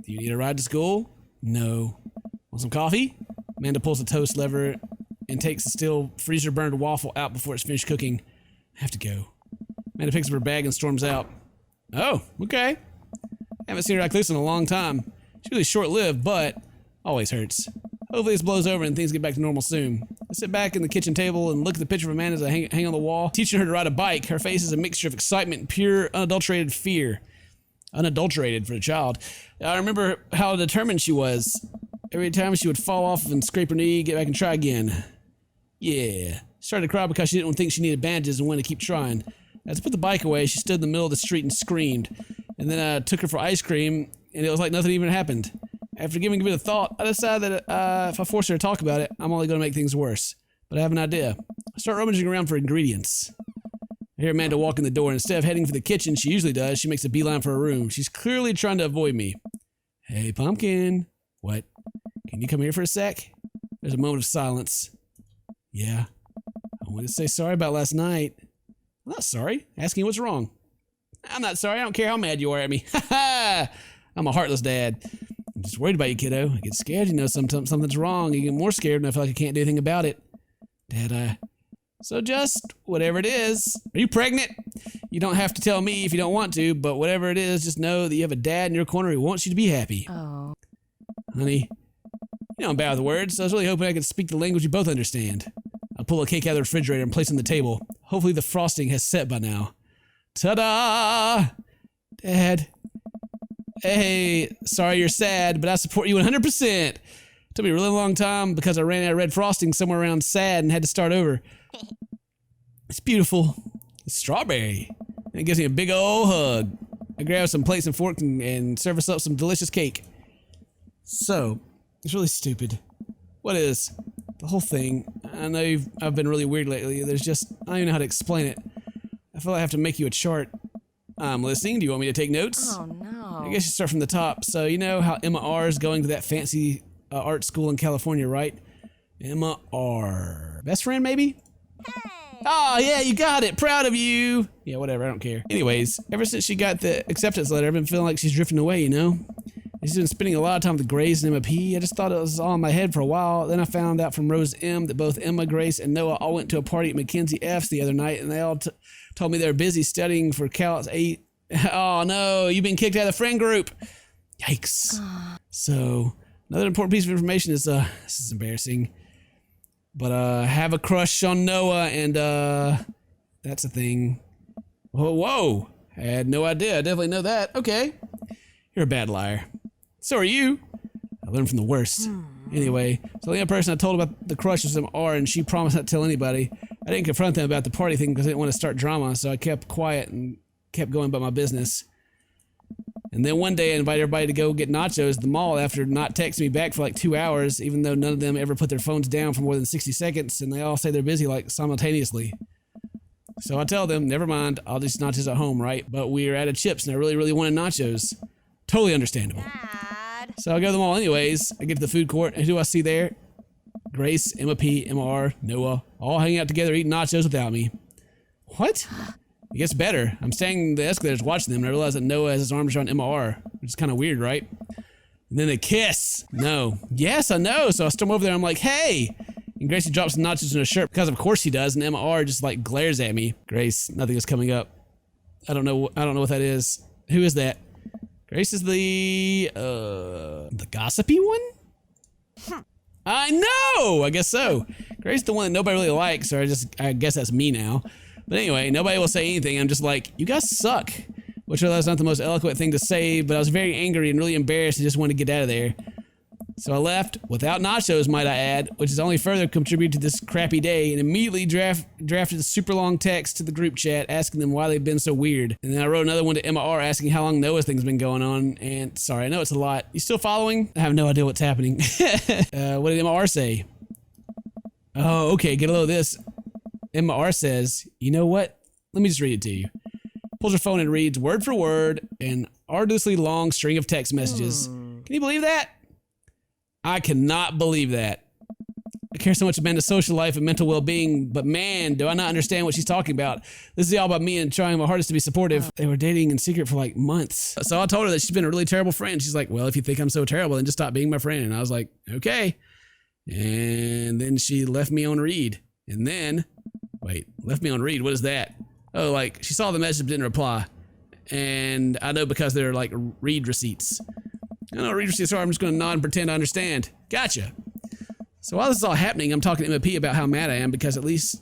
Do you need a ride to school? No. Want some coffee? Amanda pulls the toast lever and takes the still freezer-burned waffle out before it's finished cooking. I have to go. Amanda picks up her bag and storms out. Oh, okay. Haven't seen her act loose in a long time. She's really short-lived, but always hurts. Hopefully this blows over and things get back to normal soon. I sit back in the kitchen table and look at the picture of Amanda as I hang on the wall, teaching her to ride a bike. Her face is a mixture of excitement and pure, unadulterated fear. Unadulterated for a child. I remember how determined she was. Every time she would fall off and scrape her knee, get back and try again. Yeah. She started to cry because she didn't think she needed bandages and wanted to keep trying. As I put the bike away, she stood in the middle of the street and screamed. And then I took her for ice cream, and it was like nothing even happened. After giving a bit of thought, I decided that if I force her to talk about it, I'm only going to make things worse. But I have an idea. I start rummaging around for ingredients. I hear Amanda walk in the door, and instead of heading for the kitchen she usually does, she makes a beeline for her room. She's clearly trying to avoid me. Hey, Pumpkin. What? Can you come here for a sec? There's a moment of silence. Yeah. I wanted to say sorry about last night. I'm not sorry. Asking you what's wrong. I'm not sorry. I don't care how mad you are at me. Ha ha! I'm a heartless dad. I'm just worried about you, kiddo. I get scared, something's wrong. You get more scared and I feel like I can't do anything about it. Dad, So just, whatever it is. Are you pregnant? You don't have to tell me if you don't want to, but whatever it is, just know that you have a dad in your corner who wants you to be happy. Oh. Honey, you know I'm bad with words, so I was really hoping I could speak the language you both understand. I'll pull a cake out of the refrigerator and place it on the table. Hopefully the frosting has set by now. Ta-da! Dad. Hey, sorry you're sad, but I support you 100%. Took me a really long time because I ran out of red frosting somewhere around sad and had to start over. It's beautiful. It's strawberry. And it gives me a big old hug. I grab some plates and forks and serve us up some delicious cake. So, it's really stupid. What is? The whole thing. I know I've been really weird lately. There's just, I don't even know how to explain it. I feel like I have to make you a chart. I'm listening. Do you want me to take notes? Oh, no. I guess you start from the top. So, you know how Emma R is going to that fancy art school in California, right? Emma R. Best friend, maybe? Hey. Oh, yeah, you got it. Proud of you. Yeah, whatever. I don't care. Anyways, ever since she got the acceptance letter, I've been feeling like she's drifting away, you know? She's been spending a lot of time with Grace and Emma P. I just thought it was all in my head for a while. Then I found out from Rose M that both Emma, Grace, and Noah all went to a party at Mackenzie F's the other night, and they all told me they were busy studying for Cal's 8. Oh, no, you've been kicked out of the friend group. Yikes. So, another important piece of information is, this is embarrassing, but I have a crush on Noah, and that's a thing. Whoa, I had no idea. I definitely know that. Okay, you're a bad liar. So are you. I learned from the worst. Anyway, so the only person I told about the crush was some R, and she promised not to tell anybody. I didn't confront them about the party thing because I didn't want to start drama, so I kept quiet and kept going about my business. And then one day I invited everybody to go get nachos at the mall after not texting me back for like 2 hours, even though none of them ever put their phones down for more than 60 seconds, and they all say they're busy like simultaneously. So I tell them, never mind, I'll just nachos at home, right? But we were out of chips and I really, really wanted nachos. Totally understandable. Dad. So I go to the mall anyways. I get to the food court, and who do I see there? Grace, Emma P, MR, Noah, all hanging out together eating nachos without me. What? It gets better. I'm standing in the escalators watching them, and I realize that Noah has his arms around MR, which is kind of weird, right? And then they kiss. No. Yes, I know. So I storm over there. I'm like, hey. And Gracie drops some nachos in her shirt because of course she does. And MR just like glares at me. Grace, nothing is coming up. I don't know what that is. Who is that? Grace is the gossipy one? I know. I guess so. Grace is the one that nobody really likes, or I guess that's me now. But anyway, nobody will say anything. I'm just like, you guys suck. Which I was not the most eloquent thing to say, but I was very angry and really embarrassed and just wanted to get out of there. So I left without nachos, might I add, which has only further contributed to this crappy day, and immediately drafted a super long text to the group chat asking them why they've been so weird. And then I wrote another one to MR asking how long Noah's thing's been going on. And sorry, I know it's a lot. You still following? I have no idea what's happening. What did MR say? Oh, okay, get a load of this. MR says, you know what? Let me just read it to you. Pulls her phone and reads word for word an arduously long string of text messages. Can you believe that? I cannot believe that. I care so much about Amanda's social life and mental well-being, but man, do I not understand what she's talking about. This is all about me and trying my hardest to be supportive. They were dating in secret for like months. So I told her that she's been a really terrible friend. She's like, well, if you think I'm so terrible, then just stop being my friend. And I was like, okay. And then she left me on read. And then, wait, left me on read? What is that? Oh, like, she saw the message but didn't reply. And I know because they're like read receipts. I know read receipts are, I'm just gonna nod and pretend I understand. Gotcha. So while this is all happening, I'm talking to Emma P about how mad I am because at least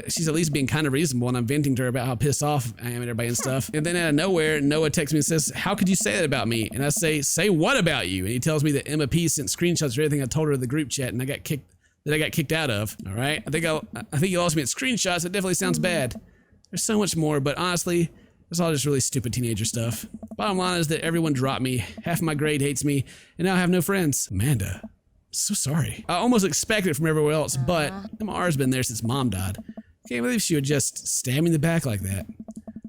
she's at least being kind of reasonable, and I'm venting to her about how pissed off I am at everybody and stuff. And then out of nowhere, Noah texts me and says, how could you say that about me? And I say what about you? And he tells me that Emma P sent screenshots of everything I told her in the group chat, and I got kicked out of. All right, I think you lost me at screenshots. It definitely sounds bad. There's so much more, but honestly, it's all just really stupid teenager stuff. Bottom line is that everyone dropped me, half of my grade hates me, and now I have no friends. Amanda, I'm so sorry. I almost expected it from everywhere else, but MR's been there since Mom died. Can't believe she would just stab me in the back like that.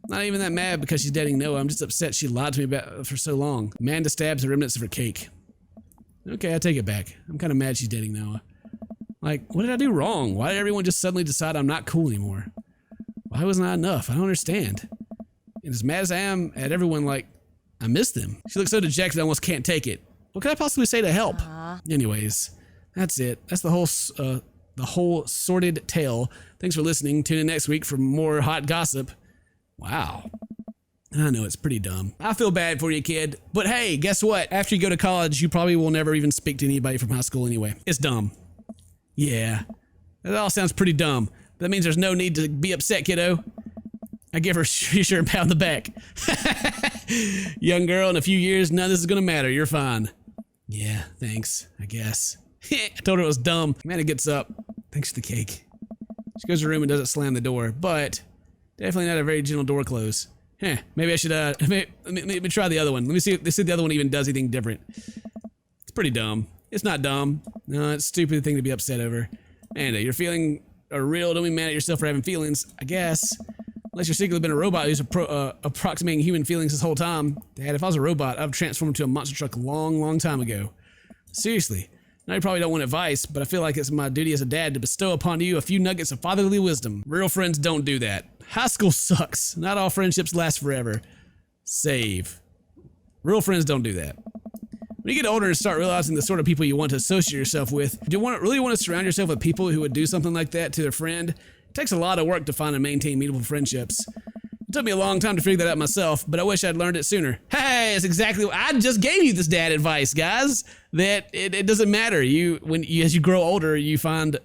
Not even that mad because she's dating Noah. I'm just upset she lied to me about for so long. Amanda stabs the remnants of her cake. Okay, I take it back. I'm kind of mad she's dating Noah. Like, what did I do wrong? Why did everyone just suddenly decide I'm not cool anymore? Why wasn't I enough? I don't understand. And as mad as I am at everyone, like, I miss them. She looks so dejected I almost can't take it. What could I possibly say to help? Anyways, that's it. That's the whole sordid tale. Thanks for listening. Tune in next week for more hot gossip. Wow. I know it's pretty dumb. I feel bad for you, kid. But hey, guess what? After you go to college, you probably will never even speak to anybody from high school anyway. It's dumb. Yeah. That all sounds pretty dumb. That means there's no need to be upset, kiddo. I give her a shirt pat on the back. Young girl, in a few years, none of this is gonna matter. You're fine. Yeah, thanks, I guess. I told her it was dumb. Amanda gets up. Thanks for the cake. She goes to her room and doesn't slam the door, but definitely not a very gentle door close. Maybe I should, let me try the other one. Let me see if the other one even does anything different. It's pretty dumb. It's not dumb. No, it's a stupid thing to be upset over. Amanda, your feelings are real. Don't be mad at yourself for having feelings, I guess. Unless you're secretly been a robot who's approximating human feelings this whole time. Dad, if I was a robot, I'd have transformed into a monster truck a long, long time ago. Seriously. Now you probably don't want advice, but I feel like it's my duty as a dad to bestow upon you a few nuggets of fatherly wisdom. Real friends don't do that. High school sucks. Not all friendships last forever. Save. Real friends don't do that. When you get older and start realizing the sort of people you want to associate yourself with, do you really want to surround yourself with people who would do something like that to their friend? It takes a lot of work to find and maintain meaningful friendships. It took me a long time to figure that out myself, but I wish I'd learned it sooner. Hey, it's exactly what I just gave you this dad advice, guys. That it doesn't matter. As you grow older, you find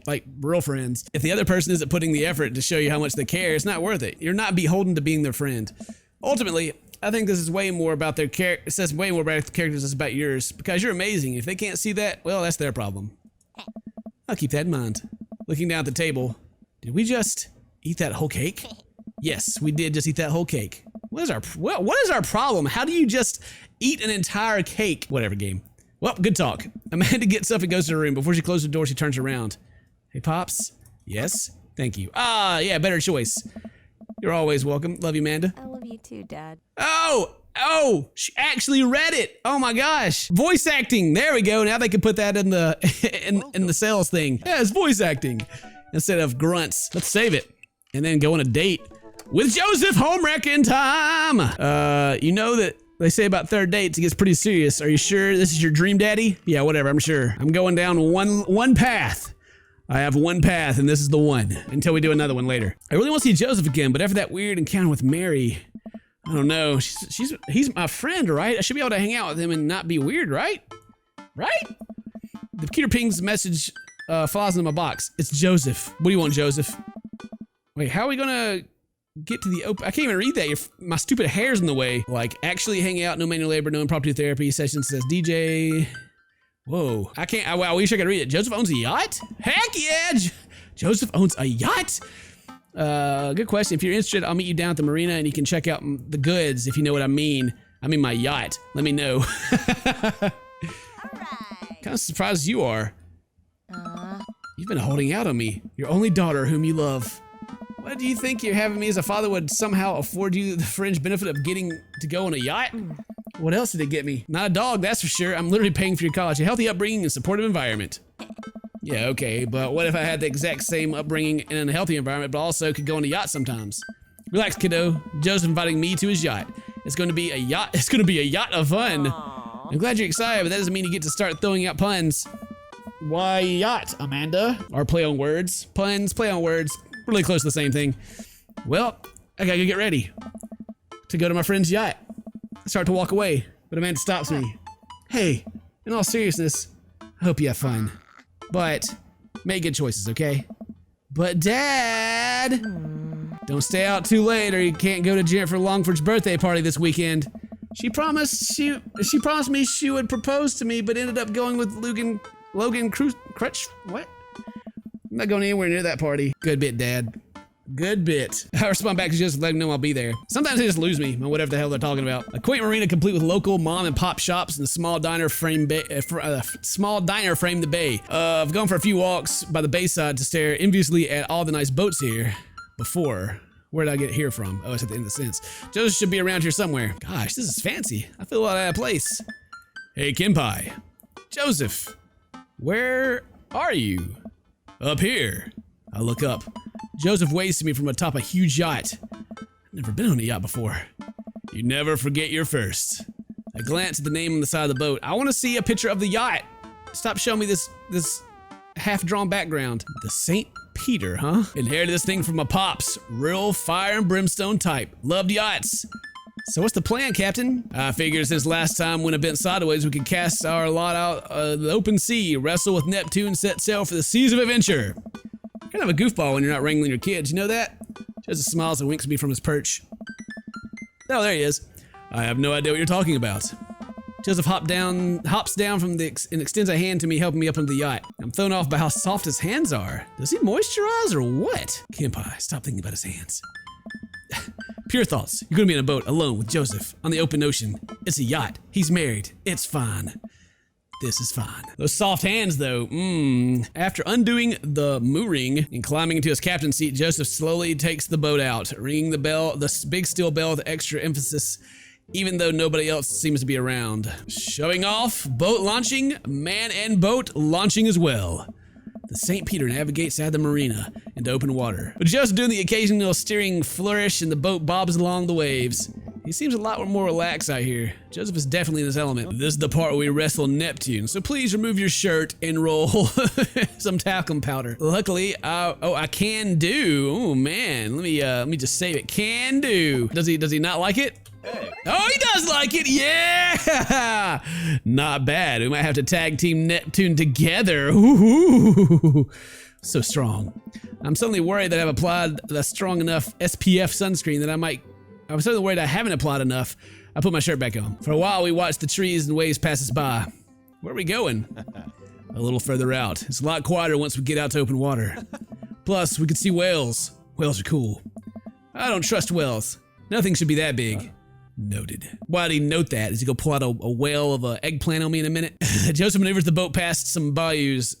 like real friends. If the other person isn't putting the effort to show you how much they care, it's not worth it. You're not beholden to being their friend. Ultimately, I think this is way more about their character. It says way more about the characters than it's about yours, because you're amazing. If they can't see that, well, that's their problem. I'll keep that in mind. Looking down at the table, did we just eat that whole cake? Yes, we did just eat that whole cake. What is our problem? How do you just eat an entire cake? Whatever, game. Well, good talk. Amanda gets up and goes to her room. Before she closes the door, she turns around. Hey, Pops. Yes? Thank you. Ah, yeah, better choice. You're always welcome. Love you, Amanda. I love you too, Dad. Oh, Oh, she actually read it. Oh my gosh. Voice acting. There we go. Now they can put that in the in the sales thing. Yeah, it's voice acting instead of grunts. Let's save it and then go on a date with Joseph. Homewrecking time. You know that they say about third dates, it gets pretty serious. Are you sure this is your dream daddy? Yeah, whatever, I'm sure. I'm going down one path. I have one path, and this is the one, until we do another one later. I really want to see Joseph again, but after that weird encounter with Mary, I don't know. He's my friend, right? I should be able to hang out with him and not be weird, right? Right? The Peter Ping's message falls into my box. It's Joseph. What do you want, Joseph? Wait, how are we gonna get to the open? I can't even read that. My stupid hair's in the way. Like, actually hang out, no manual labor, no impromptu therapy session, says DJ. Whoa, I can't, I wish I could read it. Joseph owns a yacht? Heck yeah, Joseph owns a yacht? Good question. If you're interested, I'll meet you down at the marina and you can check out the goods, if you know what I mean. I mean my yacht. Let me know. Kind of surprised you are. You've been holding out on me. Your only daughter whom you love. What do you think you're having me as a father would somehow afford you the fringe benefit of getting to go on a yacht? What else did it get me? Not a dog, that's for sure. I'm literally paying for your college, a healthy upbringing and supportive environment. Yeah, okay, but what if I had the exact same upbringing in a healthy environment, but also could go on a yacht sometimes? Relax, kiddo. Joseph inviting me to his yacht. It's going to be a yacht. It's going to be a yacht of fun. Aww. I'm glad you're excited, but that doesn't mean you get to start throwing out puns. Why yacht, Amanda? Or play on words. Puns, play on words. Really close to the same thing. Well, I gotta go get ready to go to my friend's yacht. I start to walk away, but Amanda stops me. Hey, in all seriousness, I hope you have fun. But make good choices, okay? But Dad, don't stay out too late or you can't go to Jennifer Longford's birthday party this weekend. She promised me she would propose to me, but ended up going with Logan Crutch. What? I'm not going anywhere near that party. Good bit, Dad. Good bit. I respond back to just let them know I'll be there. Sometimes they just lose me on whatever the hell they're talking about. A quaint marina complete with local mom and pop shops and a small diner frame the bay. I've gone for a few walks by the bayside to stare enviously at all the nice boats here before. Where did I get here from? Oh, it's at the end of the sentence. Joseph should be around here somewhere. Gosh, this is fancy. I feel a lot out of place. Hey, Kenpai. Joseph, where are you? Up here. I look up. Joseph waves to me from atop a huge yacht. I've never been on a yacht before. You never forget your first. I glance at the name on the side of the boat. I want to see a picture of the yacht. Stop showing me this half-drawn background. The St. Peter, huh? Inherited this thing from my pops. Real fire and brimstone type. Loved yachts. So what's the plan, Captain? I figured since last time when it bent sideways, we could cast our lot out the open sea, wrestle with Neptune, set sail for the seas of adventure. You're kind of a goofball when you're not wrangling your kids, you know that? Joseph smiles and winks at me from his perch. Oh, there he is. I have no idea what you're talking about. Joseph hops down from and extends a hand to me, helping me up into the yacht. I'm thrown off by how soft his hands are. Does he moisturize or what? Kenpai, stop thinking about his hands. Pure thoughts. You're gonna be in a boat alone with Joseph on the open ocean. It's a yacht. He's married. It's fine. This is fine. Those soft hands though, After undoing the mooring and climbing into his captain's seat, Joseph slowly takes the boat out, ringing the bell, the big steel bell with extra emphasis, even though nobody else seems to be around. Showing off, boat launching, man and boat launching as well. The St. Peter navigates out of the marina into open water. But Joseph doing the occasional steering flourish and the boat bobs along the waves. He seems a lot more relaxed out here. Joseph is definitely in his element. This is the part where we wrestle Neptune, so please remove your shirt and roll some talcum powder. Luckily, I can do. Oh man, let me just save it. Can do. Does he not like it? Hey. Oh, he does like it. Yeah, not bad. We might have to tag team Neptune together. Ooh, so strong. I'm suddenly worried that I've applied the strong enough SPF sunscreen that I'm suddenly worried I haven't applied enough. I put my shirt back on. For a while, we watched the trees and waves pass us by. Where are we going? A little further out. It's a lot quieter once we get out to open water. Plus, we could see whales. Whales are cool. I don't trust whales. Nothing should be that big. Noted. Why did he note that? Is he gonna pull out a whale of an eggplant on me in a minute? Joseph maneuvers the boat past some buoys,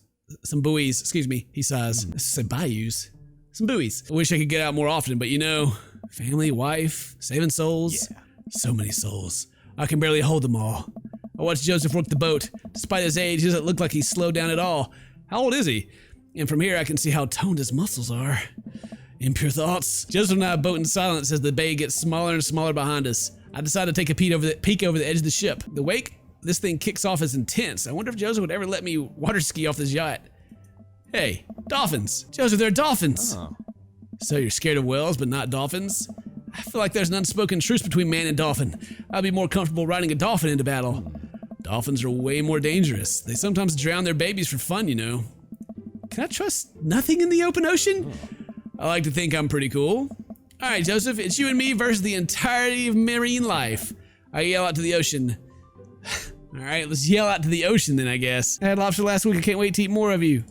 excuse me, he sighs. I said bayous. Some buoys. I wish I could get out more often, but you know, family, wife, saving souls. Yeah. So many souls. I can barely hold them all. I watched Joseph work the boat. Despite his age, he doesn't look like he's slowed down at all. How old is he? And from here, I can see how toned his muscles are. Impure thoughts. Joseph and I boat in silence as the bay gets smaller and smaller behind us. I decide to take a peek over the edge of the ship. The wake this thing kicks off is intense. I wonder if Joseph would ever let me water ski off this yacht. Hey, dolphins. Joseph, there are dolphins. Oh. So you're scared of whales, but not dolphins? I feel like there's an unspoken truce between man and dolphin. I'd be more comfortable riding a dolphin into battle. Dolphins are way more dangerous. They sometimes drown their babies for fun, you know. Can I trust nothing in the open ocean? I like to think I'm pretty cool. All right, Joseph, it's you and me versus the entirety of marine life. I yell out to the ocean. All right, let's yell out to the ocean then, I guess. I had lobster last week. I can't wait to eat more of you.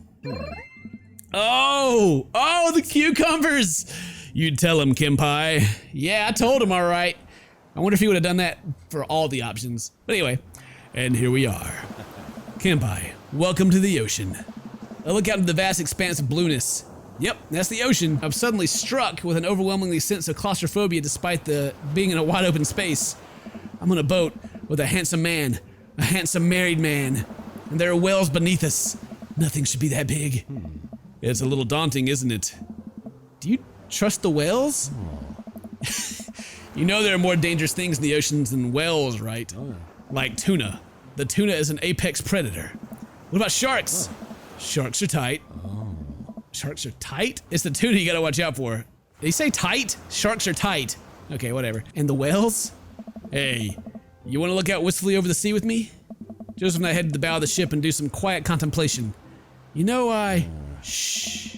Oh, the cucumbers. You'd tell him, Kimpai. Yeah, I told him, all right. I wonder if he would have done that for all the options. But anyway, and here we are. Kimpai, welcome to the ocean. I look out into the vast expanse of blueness. Yep, that's the ocean. I'm suddenly struck with an overwhelming sense of claustrophobia despite being in a wide open space. I'm on a boat with a handsome man, a handsome married man, and there are whales beneath us. Nothing should be that big. It's a little daunting, isn't it? Do you trust the whales? You know there are more dangerous things in the oceans than whales, right? Like tuna. The tuna is an apex predator. What about sharks? Sharks are tight. Sharks are tight? It's the tuna you gotta watch out for. Did he say tight? Sharks are tight. Okay, whatever. And the whales? Hey, you wanna look out wistfully over the sea with me? Joseph and I head to the bow of the ship and do some quiet contemplation. You know, shh.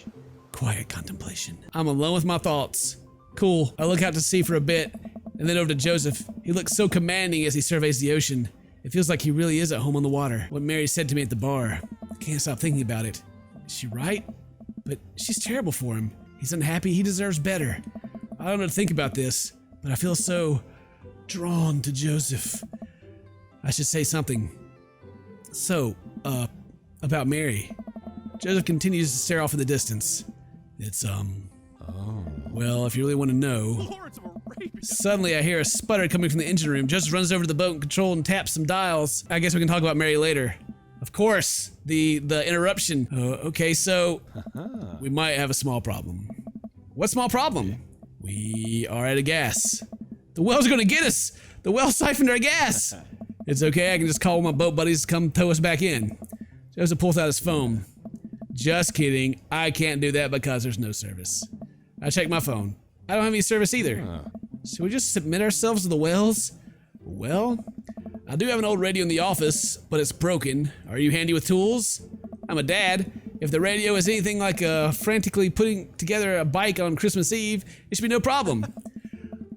Quiet contemplation. I'm alone with my thoughts. Cool. I look out to sea for a bit, and then over to Joseph. He looks so commanding as he surveys the ocean. It feels like he really is at home on the water. What Mary said to me at the bar. I can't stop thinking about it. Is she right? But she's terrible for him. He's unhappy, he deserves better. I don't know what to think about this, but I feel so drawn to Joseph. I should say something. So, about Mary. Joseph continues to stare off in the distance. It's, well, if you really want to know. Lords of Arabia. Suddenly I hear a sputter coming from the engine room. Joseph runs over to the boat and control and taps some dials. I guess we can talk about Mary later. Of course, the interruption. Okay, so we might have a small problem. What small problem? We are out of gas. The whale's gonna get us. The whale siphoned our gas. It's okay, I can just call my boat buddies to come tow us back in. Joseph pulls out his phone. Just kidding, I can't do that because there's no service. I check my phone. I don't have any service either. Should we just submit ourselves to the whales? Well, I do have an old radio in the office, but it's broken. Are you handy with tools? I'm a dad. If the radio is anything like frantically putting together a bike on Christmas Eve, it should be no problem.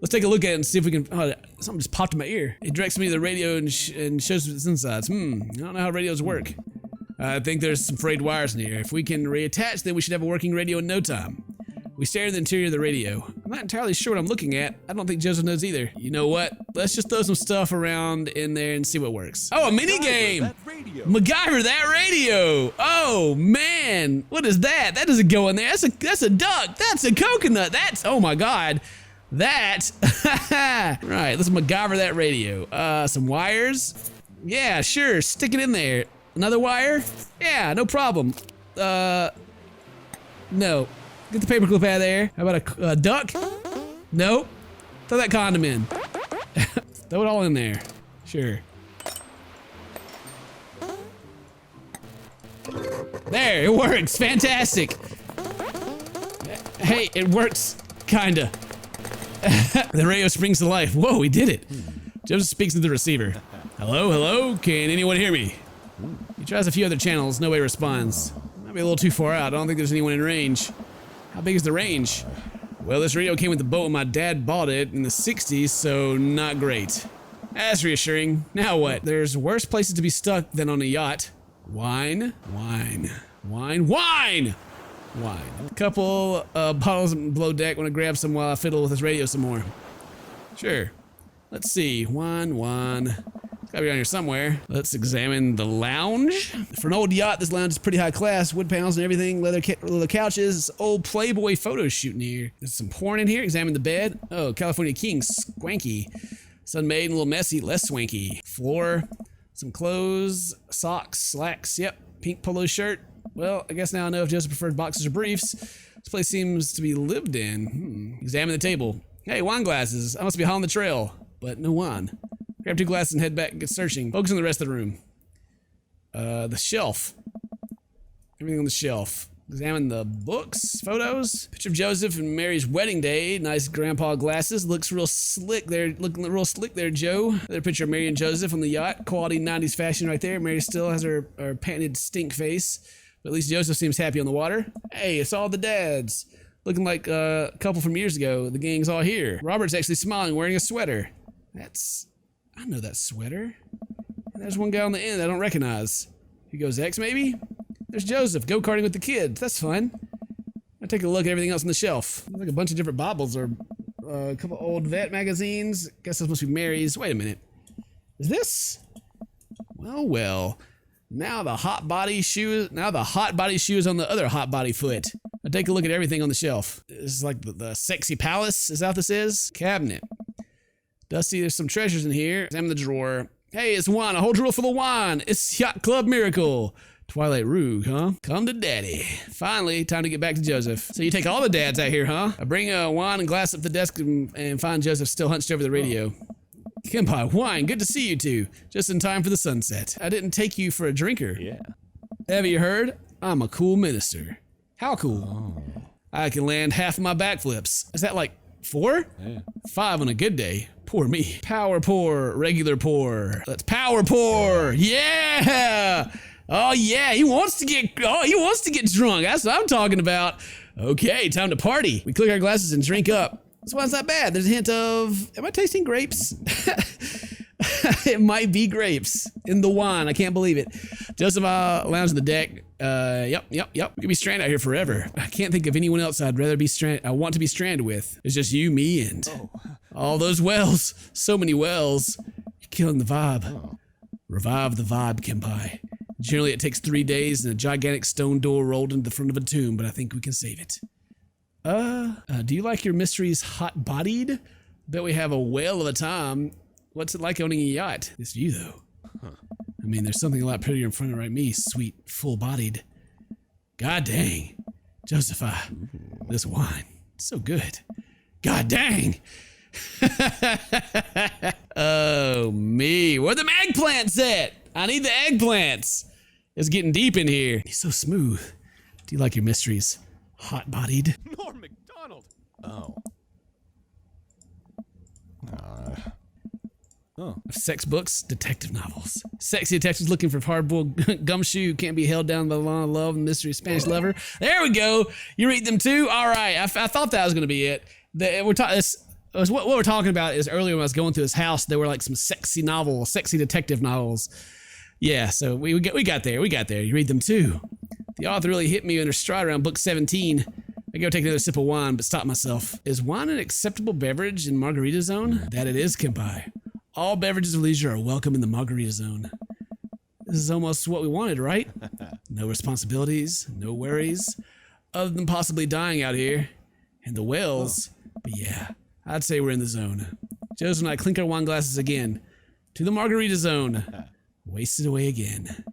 Let's take a look at it and see if we can. Oh, something just popped in my ear. It directs me to the radio and shows its insides. I don't know how radios work. I think there's some frayed wires in here. If we can reattach, then we should have a working radio in no time. We stare at the interior of the radio. I'm not entirely sure what I'm looking at. I don't think Joseph knows either. You know what? Let's just throw some stuff around in there and see what works. Oh, a mini game! MacGyver that radio! Oh man, what is that? That doesn't go in there. That's a duck. That's a coconut. That's, oh my god. That, right, let's MacGyver that radio. Some wires. Yeah, sure, stick it in there. Another wire? Yeah, no problem. No. Get the paperclip out of there. How about a duck? Nope. Throw that condom in. Throw it all in there. Sure. There, it works. Fantastic. Hey, it works. Kinda. The radio springs to life. Whoa, we did it. Joseph speaks to the receiver. Hello, hello? Can anyone hear me? He tries a few other channels. Nobody responds. Might be a little too far out. I don't think there's anyone in range. How big is the range? Well, this radio came with the boat when my dad bought it in the 60s, so not great. That's reassuring. Now what? There's worse places to be stuck than on a yacht. Wine, wine, wine, wine! Wine. A couple bottles below deck. Want to grab some while I fiddle with this radio some more. Sure. Let's see. Wine. It's gotta be around here somewhere. Let's examine the lounge. For an old yacht, this lounge is pretty high class. Wood panels and everything. Leather couches. Old Playboy photo shoot in here. There's some porn in here. Examine the bed. Oh, California King. Swanky. It's unmade and a little messy, less swanky. Floor, some clothes, socks, slacks, yep. Pink polo shirt. Well, I guess now I know if Joseph preferred boxers or briefs. This place seems to be lived in. Examine the table. Hey, wine glasses. I must be hot on the trail, but no wine. Grab 2 glasses and head back and get searching. Focus on the rest of the room. The shelf. Everything on the shelf. Examine the books, photos. Picture of Joseph and Mary's wedding day. Nice grandpa glasses. Looks real slick there. Looking real slick there, Joe. Another picture of Mary and Joseph on the yacht. Quality 90s fashion right there. Mary still has her painted stink face. But at least Joseph seems happy on the water. Hey, it's all the dads. Looking like a couple from years ago. The gang's all here. Robert's actually smiling, wearing a sweater. I know that sweater. And there's one guy on the end I don't recognize. He goes X maybe? There's Joseph, go-karting with the kids. That's fun. I'll take a look at everything else on the shelf. Looks like a bunch of different Bibles or a couple old vet magazines. Guess this must be Mary's. Wait a minute. Is this? Well. Now the hot body shoe is on the other hot body foot. I'll take a look at everything on the shelf. This is like the sexy palace. Is that what this is? Cabinet. Dusty, there's some treasures in here. Examine the drawer. Hey, it's wine. A whole drawer full of wine. It's Yacht Club Miracle. Twilight Rogue, huh? Come to daddy. Finally, time to get back to Joseph. So you take all the dads out here, huh? I bring a wine and glass up the desk and find Joseph still hunched over the radio. Kenpai, wine, good to see you two. Just in time for the sunset. I didn't take you for a drinker. Yeah. Have you heard? I'm a cool minister. How cool? Oh. I can land half of my backflips. Is that like 4? Yeah. 5 on a good day. Poor me. Power pour, regular pour. Let's power pour. Yeah! Oh yeah, he wants to get drunk. That's what I'm talking about. Okay, time to party. We click our glasses and drink up. This one's not bad. There's a hint of, am I tasting grapes? It might be grapes in the wine. I can't believe it. Joseph lounge on the deck. Yep. We could be stranded out here forever. I can't think of anyone else I'd rather be stranded. I want to be stranded with. It's just you, me, and all those wells. So many wells. You're killing the vibe. Oh. Revive the vibe, Kenpai. Generally, it takes 3 days and a gigantic stone door rolled into the front of a tomb, but I think we can save it. Do you like your mysteries hot-bodied? Bet we have a whale of a time. What's it like owning a yacht? It's you, though. Huh. I mean, there's something a lot prettier in front of me, sweet, full-bodied. God dang. Joseph, this wine, it's so good. God dang. Oh, me. Where the eggplants at? I need the eggplants. It's getting deep in here. He's so smooth. Do you like your mysteries hot-bodied? Norm MacDonald. Oh. Sex books, detective novels. Sexy detectives looking for hard-boiled gumshoe can't be held down by the law of love and mystery Spanish lover. There we go. You read them too? All right. I thought that was going to be it. What we're talking about is earlier when I was going through this house, there were like some sexy detective novels. Yeah, so we got there. You read them too. The author really hit me under stride around book 17. I go take another sip of wine, but stop myself. Is wine an acceptable beverage in Margarita Zone? That it is, Kenpai. All beverages of leisure are welcome in the Margarita Zone. This is almost what we wanted, right? No responsibilities, no worries, other than possibly dying out here. And the whales, but yeah, I'd say we're in the zone. Joseph and I clink our wine glasses again. To the Margarita Zone. Wasted away again.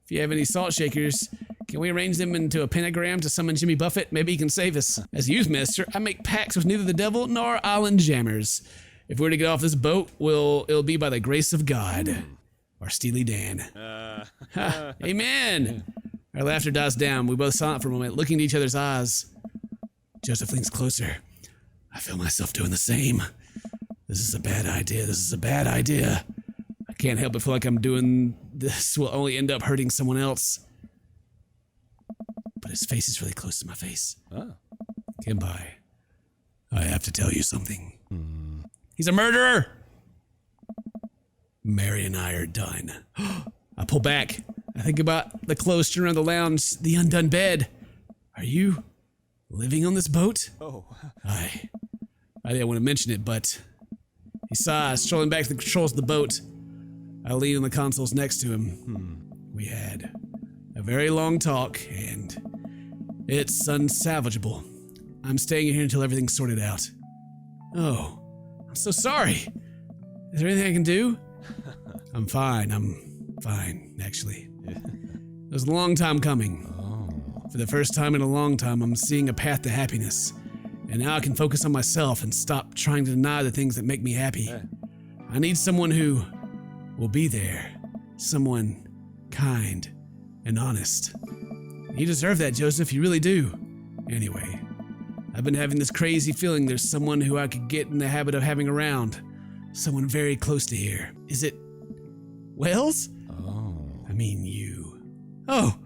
If you have any salt shakers, can we arrange them into a pentagram to summon Jimmy Buffett? Maybe he can save us. As youth minister, I make pacts with neither the devil nor island jammers. If we're to get off this boat, it'll be by the grace of God. Or Steely Dan. Amen. Our laughter dies down. We both silent for a moment, looking into each other's eyes. Joseph leans closer. I feel myself doing the same. This is a bad idea. I can't help but feel like I'm doing this will only end up hurting someone else. But his face is really close to my face. Kenpai, I have to tell you something. He's a murderer! Mary and I are done. I pull back. I think about the clothes strewn around the lounge, the undone bed. Are you living on this boat? I didn't want to mention it, but he sighs, strolling back to the controls of the boat. I lean on the consoles next to him. We had a very long talk, and it's unsalvageable. I'm staying here until everything's sorted out. Oh, I'm so sorry. Is there anything I can do? I'm fine, actually. It was a long time coming. For the first time in a long time, I'm seeing a path to happiness. And now I can focus on myself and stop trying to deny the things that make me happy. I need someone who will be there. Someone kind and honest. You deserve that, Joseph, you really do. Anyway, I've been having this crazy feeling there's someone who I could get in the habit of having around. Someone very close to here. Is it Wells? I mean you. Oh,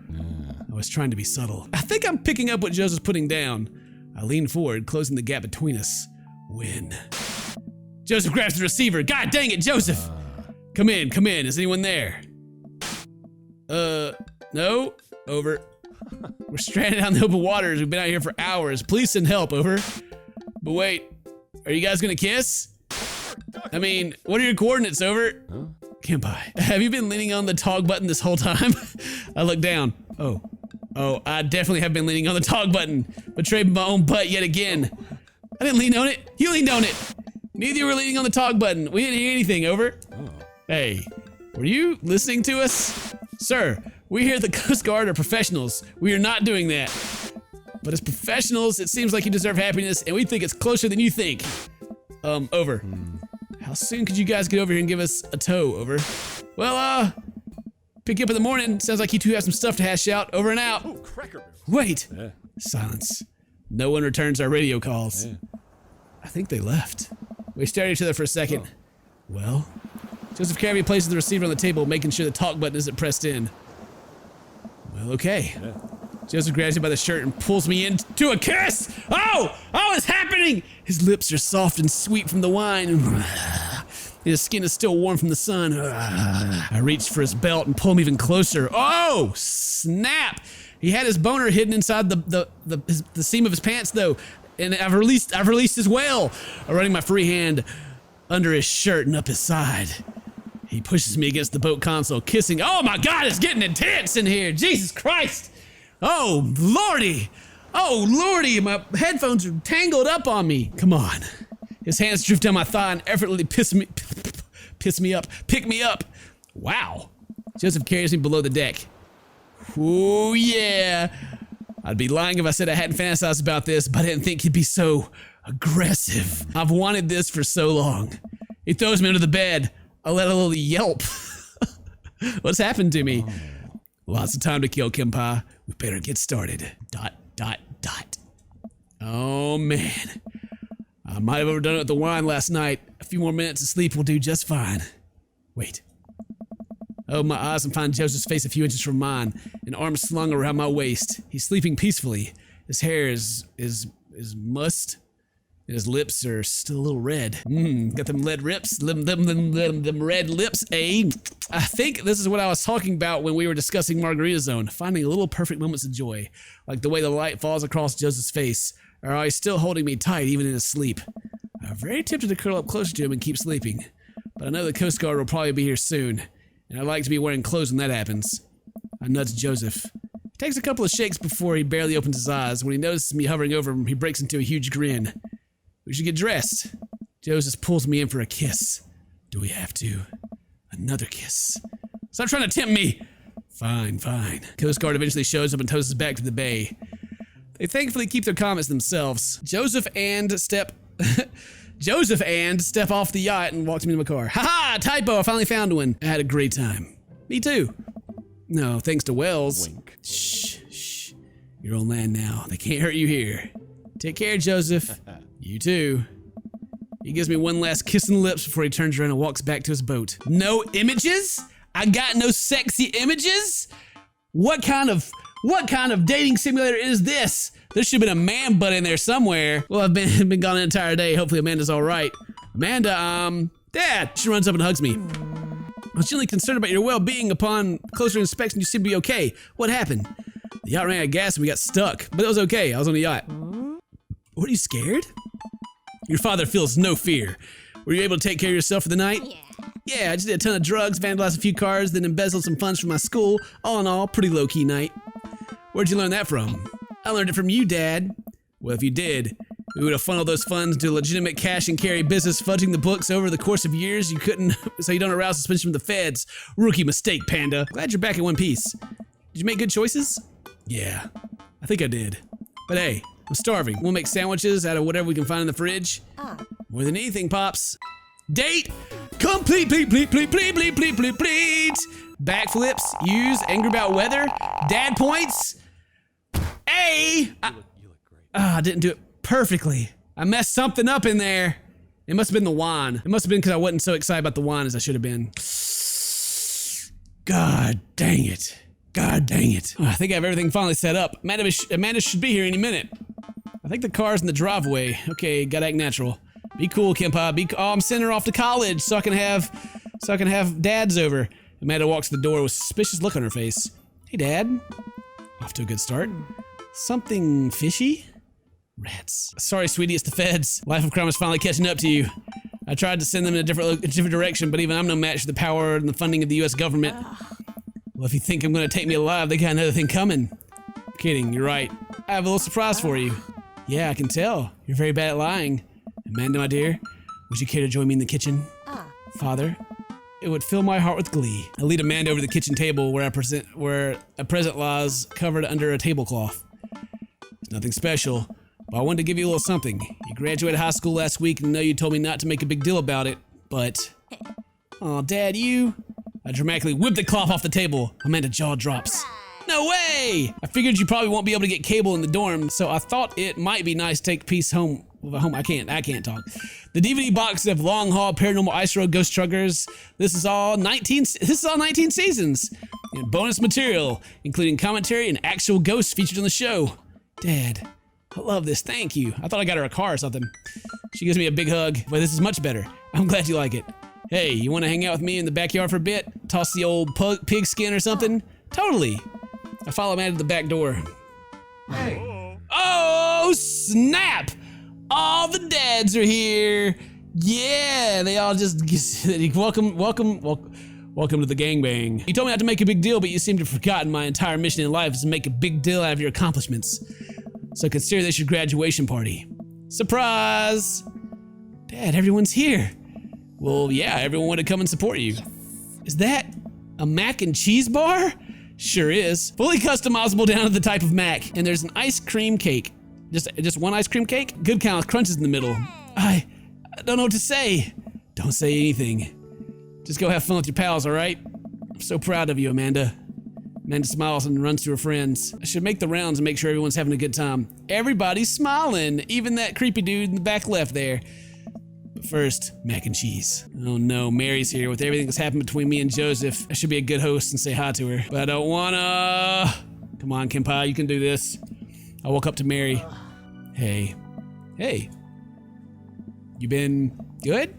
I was trying to be subtle. I think I'm picking up what Joseph's putting down. I lean forward, closing the gap between us. When? Joseph grabs the receiver. God dang it, Joseph! Come in. Is anyone there? No. Over. We're stranded out in the open waters. We've been out here for hours. Please send help, over. But wait, are you guys gonna kiss? I mean, what are your coordinates, over? Kenpai, have you been leaning on the talk button this whole time? I look down. Oh, I definitely have been leaning on the talk button. Betrayed my own butt yet again. I didn't lean on it. You leaned on it. Neither of you were leaning on the talk button. We didn't hear anything, over. Hey, were you listening to us? Sir, we here at the Coast Guard are professionals. We are not doing that. But as professionals, it seems like you deserve happiness, and we think it's closer than you think. Over. How soon could you guys get over here and give us a tow, over? Well, pick you up in the morning. Sounds like you two have some stuff to hash out. Over and out. Oh, cracker barrel. Wait. Silence. No one returns our radio calls. I think they left. We stare at each other for a second. Well, Joseph Carey places the receiver on the table, making sure the talk button isn't pressed in. Well, okay. Joseph grabs me by the shirt and pulls me into a kiss. Oh, it's happening! His lips are soft and sweet from the wine. His skin is still warm from the sun. I reach for his belt and pull him even closer. Oh, snap! He had his boner hidden inside the seam of his pants, though, and I've released his whale. I'm running my free hand under his shirt and up his side. He pushes me against the boat console, kissing. Oh my God, it's getting intense in here. Jesus Christ! Oh lordy! My headphones are tangled up on me. Come on. His hands drift down my thigh and effortlessly pick me up. Wow. Joseph carries me below the deck. Ooh, yeah. I'd be lying if I said I hadn't fantasized about this, but I didn't think he'd be so aggressive. I've wanted this for so long. He throws me under the bed. I let a little yelp. What's happened to me? Lots of time to kill, Kenpai. We better get started. ... Oh, man. I might have overdone it with the wine last night. A few more minutes of sleep will do just fine. Wait. I open my eyes and find Joseph's face a few inches from mine, an arm slung around my waist. He's sleeping peacefully. His hair is mussed, and his lips are still a little red. Got them red lips, them red lips, eh? I think this is what I was talking about when we were discussing Margarita Zone, finding little perfect moments of joy, like the way the light falls across Joseph's face, or how he's still holding me tight even in his sleep. I'm very tempted to curl up closer to him and keep sleeping, but I know the Coast Guard will probably be here soon, and I'd like to be wearing clothes when that happens. I nudge Joseph. It takes a couple of shakes before he barely opens his eyes. When he notices me hovering over him, he breaks into a huge grin. We should get dressed. Joseph pulls me in for a kiss. Do we have to? Another kiss. Stop trying to tempt me! Fine. Coast Guard eventually shows up and tows us back to the bay. They thankfully keep their comments themselves. Joseph and step off the yacht and walk me to my car. Haha! Typo! I finally found one. I had a great time. Me too. No, thanks to Wells. Wink. Shh. You're on land now. They can't hurt you here. Take care, Joseph. You too. He gives me one last kiss on the lips before he turns around and walks back to his boat. No images? I got no sexy images? What kind of dating simulator is this? There should have been a man butt in there somewhere. Well, I've been gone an entire day. Hopefully Amanda's all right. Amanda, Dad. She runs up and hugs me. I was generally concerned about your well-being. Upon closer inspection, you seem to be okay. What happened? The yacht ran out of gas and we got stuck, but it was okay. I was on the yacht. What, are you scared? Your father feels no fear. Were you able to take care of yourself for the night? Yeah, I just did a ton of drugs, vandalized a few cars, then embezzled some funds from my school. All in all, pretty low-key night. Where'd you learn that from? I learned it from you, Dad. Well, if you did, We would have funneled those funds into a legitimate cash and carry business, fudging the books over the course of years. You couldn't, so you don't arouse suspicion from the feds. Rookie mistake, Panda. Glad you're back in one piece. Did you make good choices? Yeah, I think I did. But hey, I'm starving. We'll make sandwiches out of whatever we can find in the fridge. More than anything, Pops. Date complete, please. Backflips, use, angry about weather, dad points. A. You look great. I didn't do it perfectly. I messed something up in there. It must have been the wine. It must have been because I wasn't so excited about the wine as I should have been. God dang it. God dang it. Oh, I think I have everything finally set up. Amanda should be here any minute. I think the car's in the driveway. Okay, gotta act natural. Be cool, Kimpa. Oh, I'm sending her off to college so I can have dads over. Amanda walks to the door with a suspicious look on her face. Hey, Dad. Off to a good start. Something fishy? Rats. Sorry, sweetie, it's the feds. Life of crime is finally catching up to you. I tried to send them in a different direction, but even I'm no match for the power and the funding of the U.S. government. Well, if you think I'm gonna take me alive, they got another thing coming. I'm kidding, you're right. I have a little surprise for you. Yeah, I can tell. You're very bad at lying. Amanda, my dear, would you care to join me in the kitchen? Father, it would fill my heart with glee. I lead Amanda over to the kitchen table where a present lies covered under a tablecloth. It's nothing special, but I wanted to give you a little something. You graduated high school last week and I know you told me not to make a big deal about it, but... Aw, Dad, you... I dramatically whip the cloth off the table. Amanda's jaw drops. No way! I figured you probably won't be able to get cable in the dorm, so I thought it might be nice to take a piece home. I can't talk. The DVD box of Long Haul, Paranormal Ice Road, Ghost Truckers. This is all 19 seasons. And bonus material, including commentary and actual ghosts featured on the show. Dad, I love this, thank you. I thought I got her a car or something. She gives me a big hug, but this is much better. I'm glad you like it. Hey, you wanna hang out with me in the backyard for a bit? Toss the old pig skin or something? Totally. I follow Amanda to the back door. Hey. Oh, snap! All the dads are here. Yeah, they all just welcome to the gangbang. You told me not to make a big deal, but you seem to have forgotten my entire mission in life is to make a big deal out of your accomplishments. So consider this your graduation party. Surprise! Dad, everyone's here. Well, yeah, everyone wanted to come and support you. Is that a mac and cheese bar? Sure is. Fully customizable down to the type of mac. And there's an ice cream cake. Just one ice cream cake? Good kind with crunches in the middle. I don't know what to say. Don't say anything. Just go have fun with your pals, all right? I'm so proud of you, Amanda. Amanda smiles and runs to her friends. I should make the rounds and make sure everyone's having a good time. Everybody's smiling, even that creepy dude in the back left there. But first, mac and cheese. Oh no, Mary's here. With everything that's happened between me and Joseph, I should be a good host and say hi to her. But I don't wanna. Come on, Kimpa, you can do this. I walk up to Mary. Hey. Hey. You been good?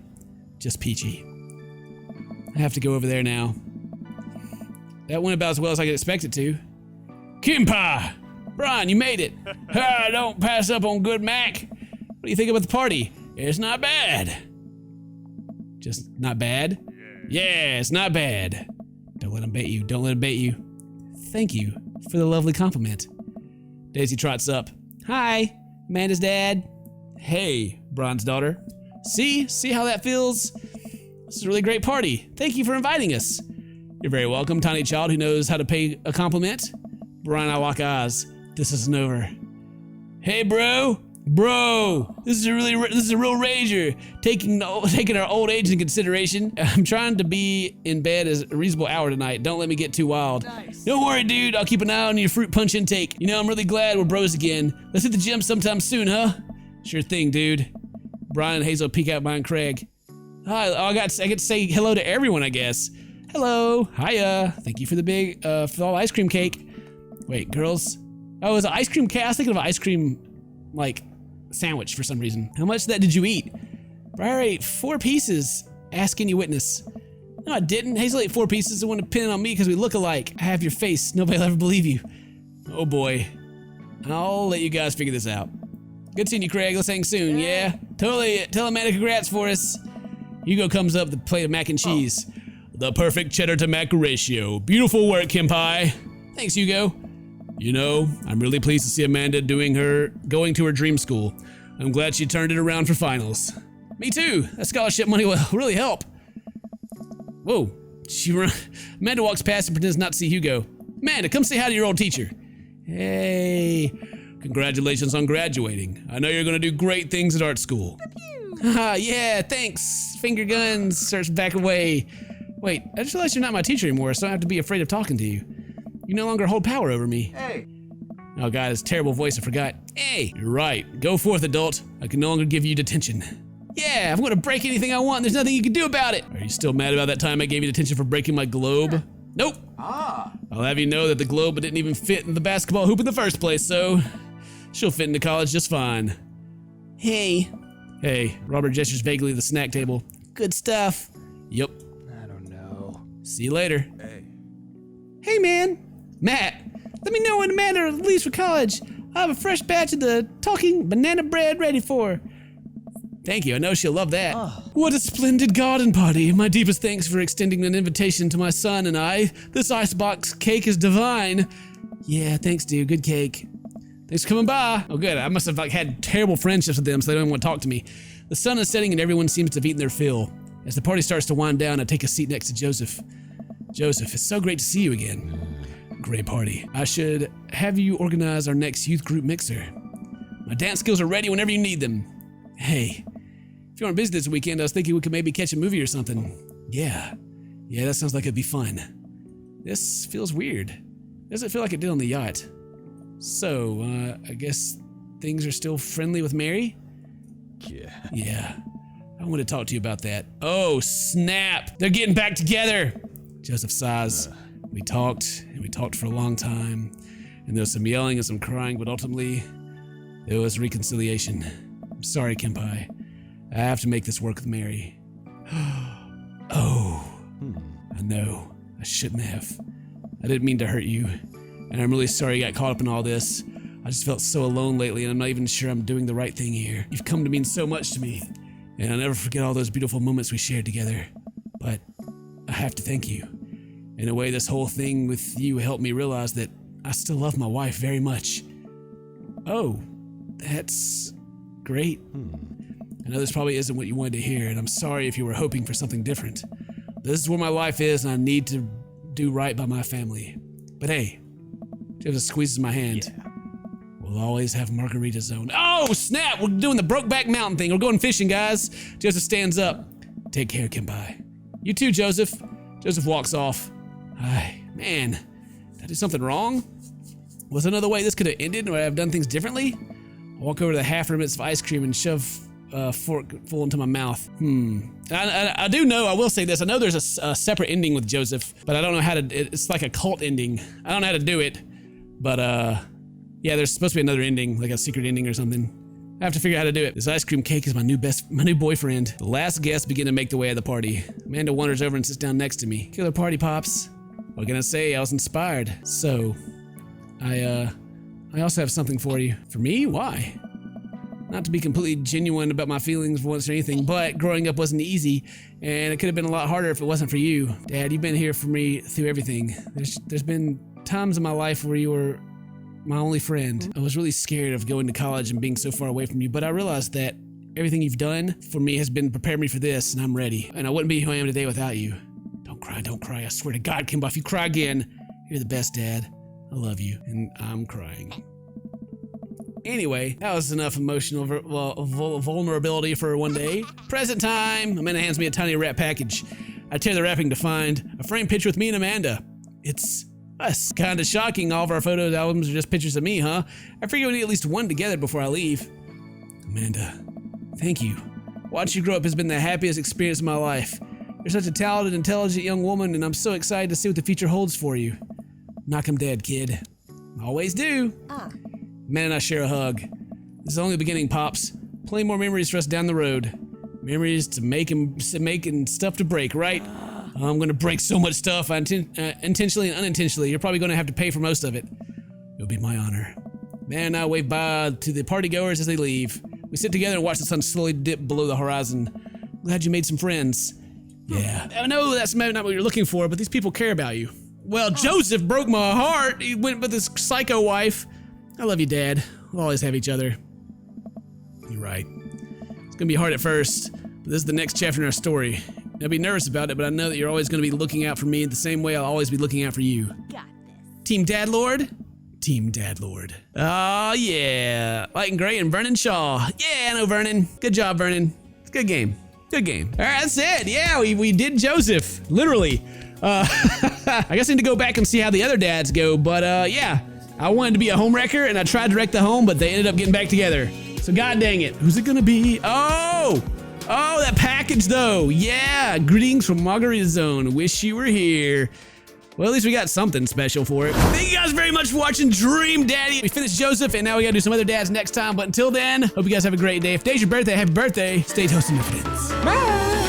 Just peachy. I have to go over there now. That went about as well as I could expect it to. Kimpa! Brian, you made it! Don't pass up on good mac! What do you think about the party? It's not bad. Just not bad? Yeah, it's not bad. Don't let him bait you. Don't let him bait you. Thank you for the lovely compliment. Daisy trots up. Hi, Amanda's dad. Hey, Brian's daughter. See how that feels? This is a really great party. Thank you for inviting us. You're very welcome, tiny child who knows how to pay a compliment. Brian and I lock eyes. This isn't over. Hey, bro. Bro, this is a real rager. Taking our old age into consideration. I'm trying to be in bed at a reasonable hour tonight. Don't let me get too wild. Nice. Don't worry, dude. I'll keep an eye on your fruit punch intake. You know, I'm really glad we're bros again. Let's hit the gym sometime soon, huh? Sure thing, dude. Brian and Hazel peek out behind Craig. Hi, I get to say hello to everyone, I guess. Hello, hiya. Thank you for the big, for all the ice cream cake. Wait, girls. Oh, it was an ice cream cake? I was thinking of an ice cream, like, sandwich for some reason. How much of that did you eat? Briar ate 4 pieces. Ask any witness. No, I didn't. Hazel ate 4 pieces and wanted to pin it on me because we look alike. I have your face. Nobody'll ever believe you. Oh boy. I'll let you guys figure this out. Good seeing you, Craig. Let's hang soon, yeah? Totally. Tell Amanda congrats for us. Hugo comes up with a plate of mac and cheese. The perfect cheddar to mac ratio. Beautiful work, Kimpai. Thanks, Hugo. You know, I'm really pleased to see Amanda going to her dream school. I'm glad she turned it around for finals. Me too. That scholarship money will really help. Whoa. Amanda walks past and pretends not to see Hugo. Amanda, come say hi to your old teacher. Hey. Congratulations on graduating. I know you're gonna do great things at art school. Haha, yeah, thanks. Finger guns, starts back away. Wait, I just realized you're not my teacher anymore, so I don't have to be afraid of talking to you. You no longer hold power over me. Hey. Oh god, his terrible voice, I forgot. Hey, you're right. Go forth, adult. I can no longer give you detention. Yeah, I'm gonna break anything I want and there's nothing you can do about it. Are you still mad about that time I gave you detention for breaking my globe? Nope. I'll have you know that the globe didn't even fit in the basketball hoop in the first place, so she'll fit into college just fine. Hey. Hey, Robert gestures vaguely to the snack table. Good stuff. Yup. I don't know. See you later. Hey. Hey man. Matt, let me know when Amanda leaves for college. I have a fresh batch of the talking banana bread ready for her. Thank you, I know she'll love that. What a splendid garden party. My deepest thanks for extending an invitation to my son and I. This icebox cake is divine. Yeah, thanks dude, good cake. Thanks for coming by. Oh good, I must have had terrible friendships with them so they don't even want to talk to me. The sun is setting and everyone seems to have eaten their fill. As the party starts to wind down, I take a seat next to Joseph. Joseph, it's so great to see you again. Great party. I should have you organize our next youth group mixer. My dance skills are ready whenever you need them. Hey, if you aren't busy this weekend, I was thinking we could maybe catch a movie or something. Yeah, that sounds like it'd be fun. This feels weird. Doesn't feel like it did on the yacht. So, I guess things are still friendly with Mary? Yeah. I want to talk to you about that. Oh, snap! They're getting back together! Joseph sighs. We talked for a long time, and there was some yelling and some crying, but ultimately, there was reconciliation. I'm sorry, Kenpai. I have to make this work with Mary. Oh, I know. I shouldn't have. I didn't mean to hurt you, and I'm really sorry you got caught up in all this. I just felt so alone lately, and I'm not even sure I'm doing the right thing here. You've come to mean so much to me, and I'll never forget all those beautiful moments we shared together. But I have to thank you. In a way, this whole thing with you helped me realize that I still love my wife very much. Oh, that's great. I know this probably isn't what you wanted to hear, and I'm sorry if you were hoping for something different. But this is where my life is, and I need to do right by my family. But hey, Joseph squeezes my hand. We'll always have Margarita Zone. Oh, snap! We're doing the Brokeback Mountain thing. We're going fishing, guys. Joseph stands up. Take care, Kenpai. You too, Joseph. Joseph walks off. Ay, man, did I do something wrong? Was there another way this could have ended, or would I have done things differently? I walk over to the half limits of ice cream and shove a fork full into my mouth. I do know, I will say this, I know there's a separate ending with Joseph, but I don't know how to, it's like a cult ending. I don't know how to do it, but yeah, there's supposed to be another ending, like a secret ending or something. I have to figure out how to do it. This ice cream cake is my new boyfriend. The last guests begin to make their way at the party. Amanda wanders over and sits down next to me. Killer party, Pops. What can I say? I was inspired. So, I also have something for you. For me? Why? Not to be completely genuine about my feelings for once or anything, but growing up wasn't easy, and it could have been a lot harder if it wasn't for you. Dad, you've been here for me through everything. There's been times in my life where you were my only friend. I was really scared of going to college and being so far away from you, but I realized that everything you've done for me has been prepared me for this, and I'm ready. And I wouldn't be who I am today without you. Don't cry. I swear to God, Kimba, if you cry again, you're the best, Dad. I love you, and I'm crying. Anyway, that was enough emotional vulnerability for one day. Present time. Amanda hands me a tiny wrap package. I tear the wrapping to find a framed picture with me and Amanda. It's us. Kinda shocking, all of our photos albums are just pictures of me, huh? I figure we need at least one together before I leave. Amanda, thank you. Watching you grow up has been the happiest experience of my life. You're such a talented, intelligent young woman, and I'm so excited to see what the future holds for you. Knock 'em dead, kid. Always do. Man and I share a hug. This is only the beginning, Pops. Plenty more memories for us down the road. Memories to make and stuff to break, right? I'm gonna break so much stuff, intentionally and unintentionally. You're probably gonna have to pay for most of it. It'll be my honor. Man and I wave bye to the partygoers as they leave. We sit together and watch the sun slowly dip below the horizon. Glad you made some friends. Yeah, I know that's maybe not what you're looking for, but these people care about you. Well, Joseph broke my heart. He went with his psycho wife. I love you, Dad. We'll always have each other. You're right. It's gonna be hard at first, but this is the next chapter in our story. I'll be nervous about it, but I know that you're always gonna be looking out for me the same way I'll always be looking out for you. Got this. Team Dad Lord? Team Dad Lord. Oh yeah. Light and Gray and Vernon Shaw. Yeah, I know Vernon. Good job, Vernon. It's a good game. Good game. All right, that's it. Yeah, we did Joseph. Literally. I guess I need to go back and see how the other dads go, but yeah. I wanted to be a home wrecker, and I tried to wreck the home, but they ended up getting back together. So god dang it. Who's it gonna be? Oh, that package though. Yeah, greetings from Margarita Zone. Wish you were here. Well, at least we got something special for it. Thank you guys very much for watching Dream Daddy. We finished Joseph, and now we gotta do some other dads next time. But until then, hope you guys have a great day. If today's your birthday, happy birthday. Stay toasty, my friends. Bye.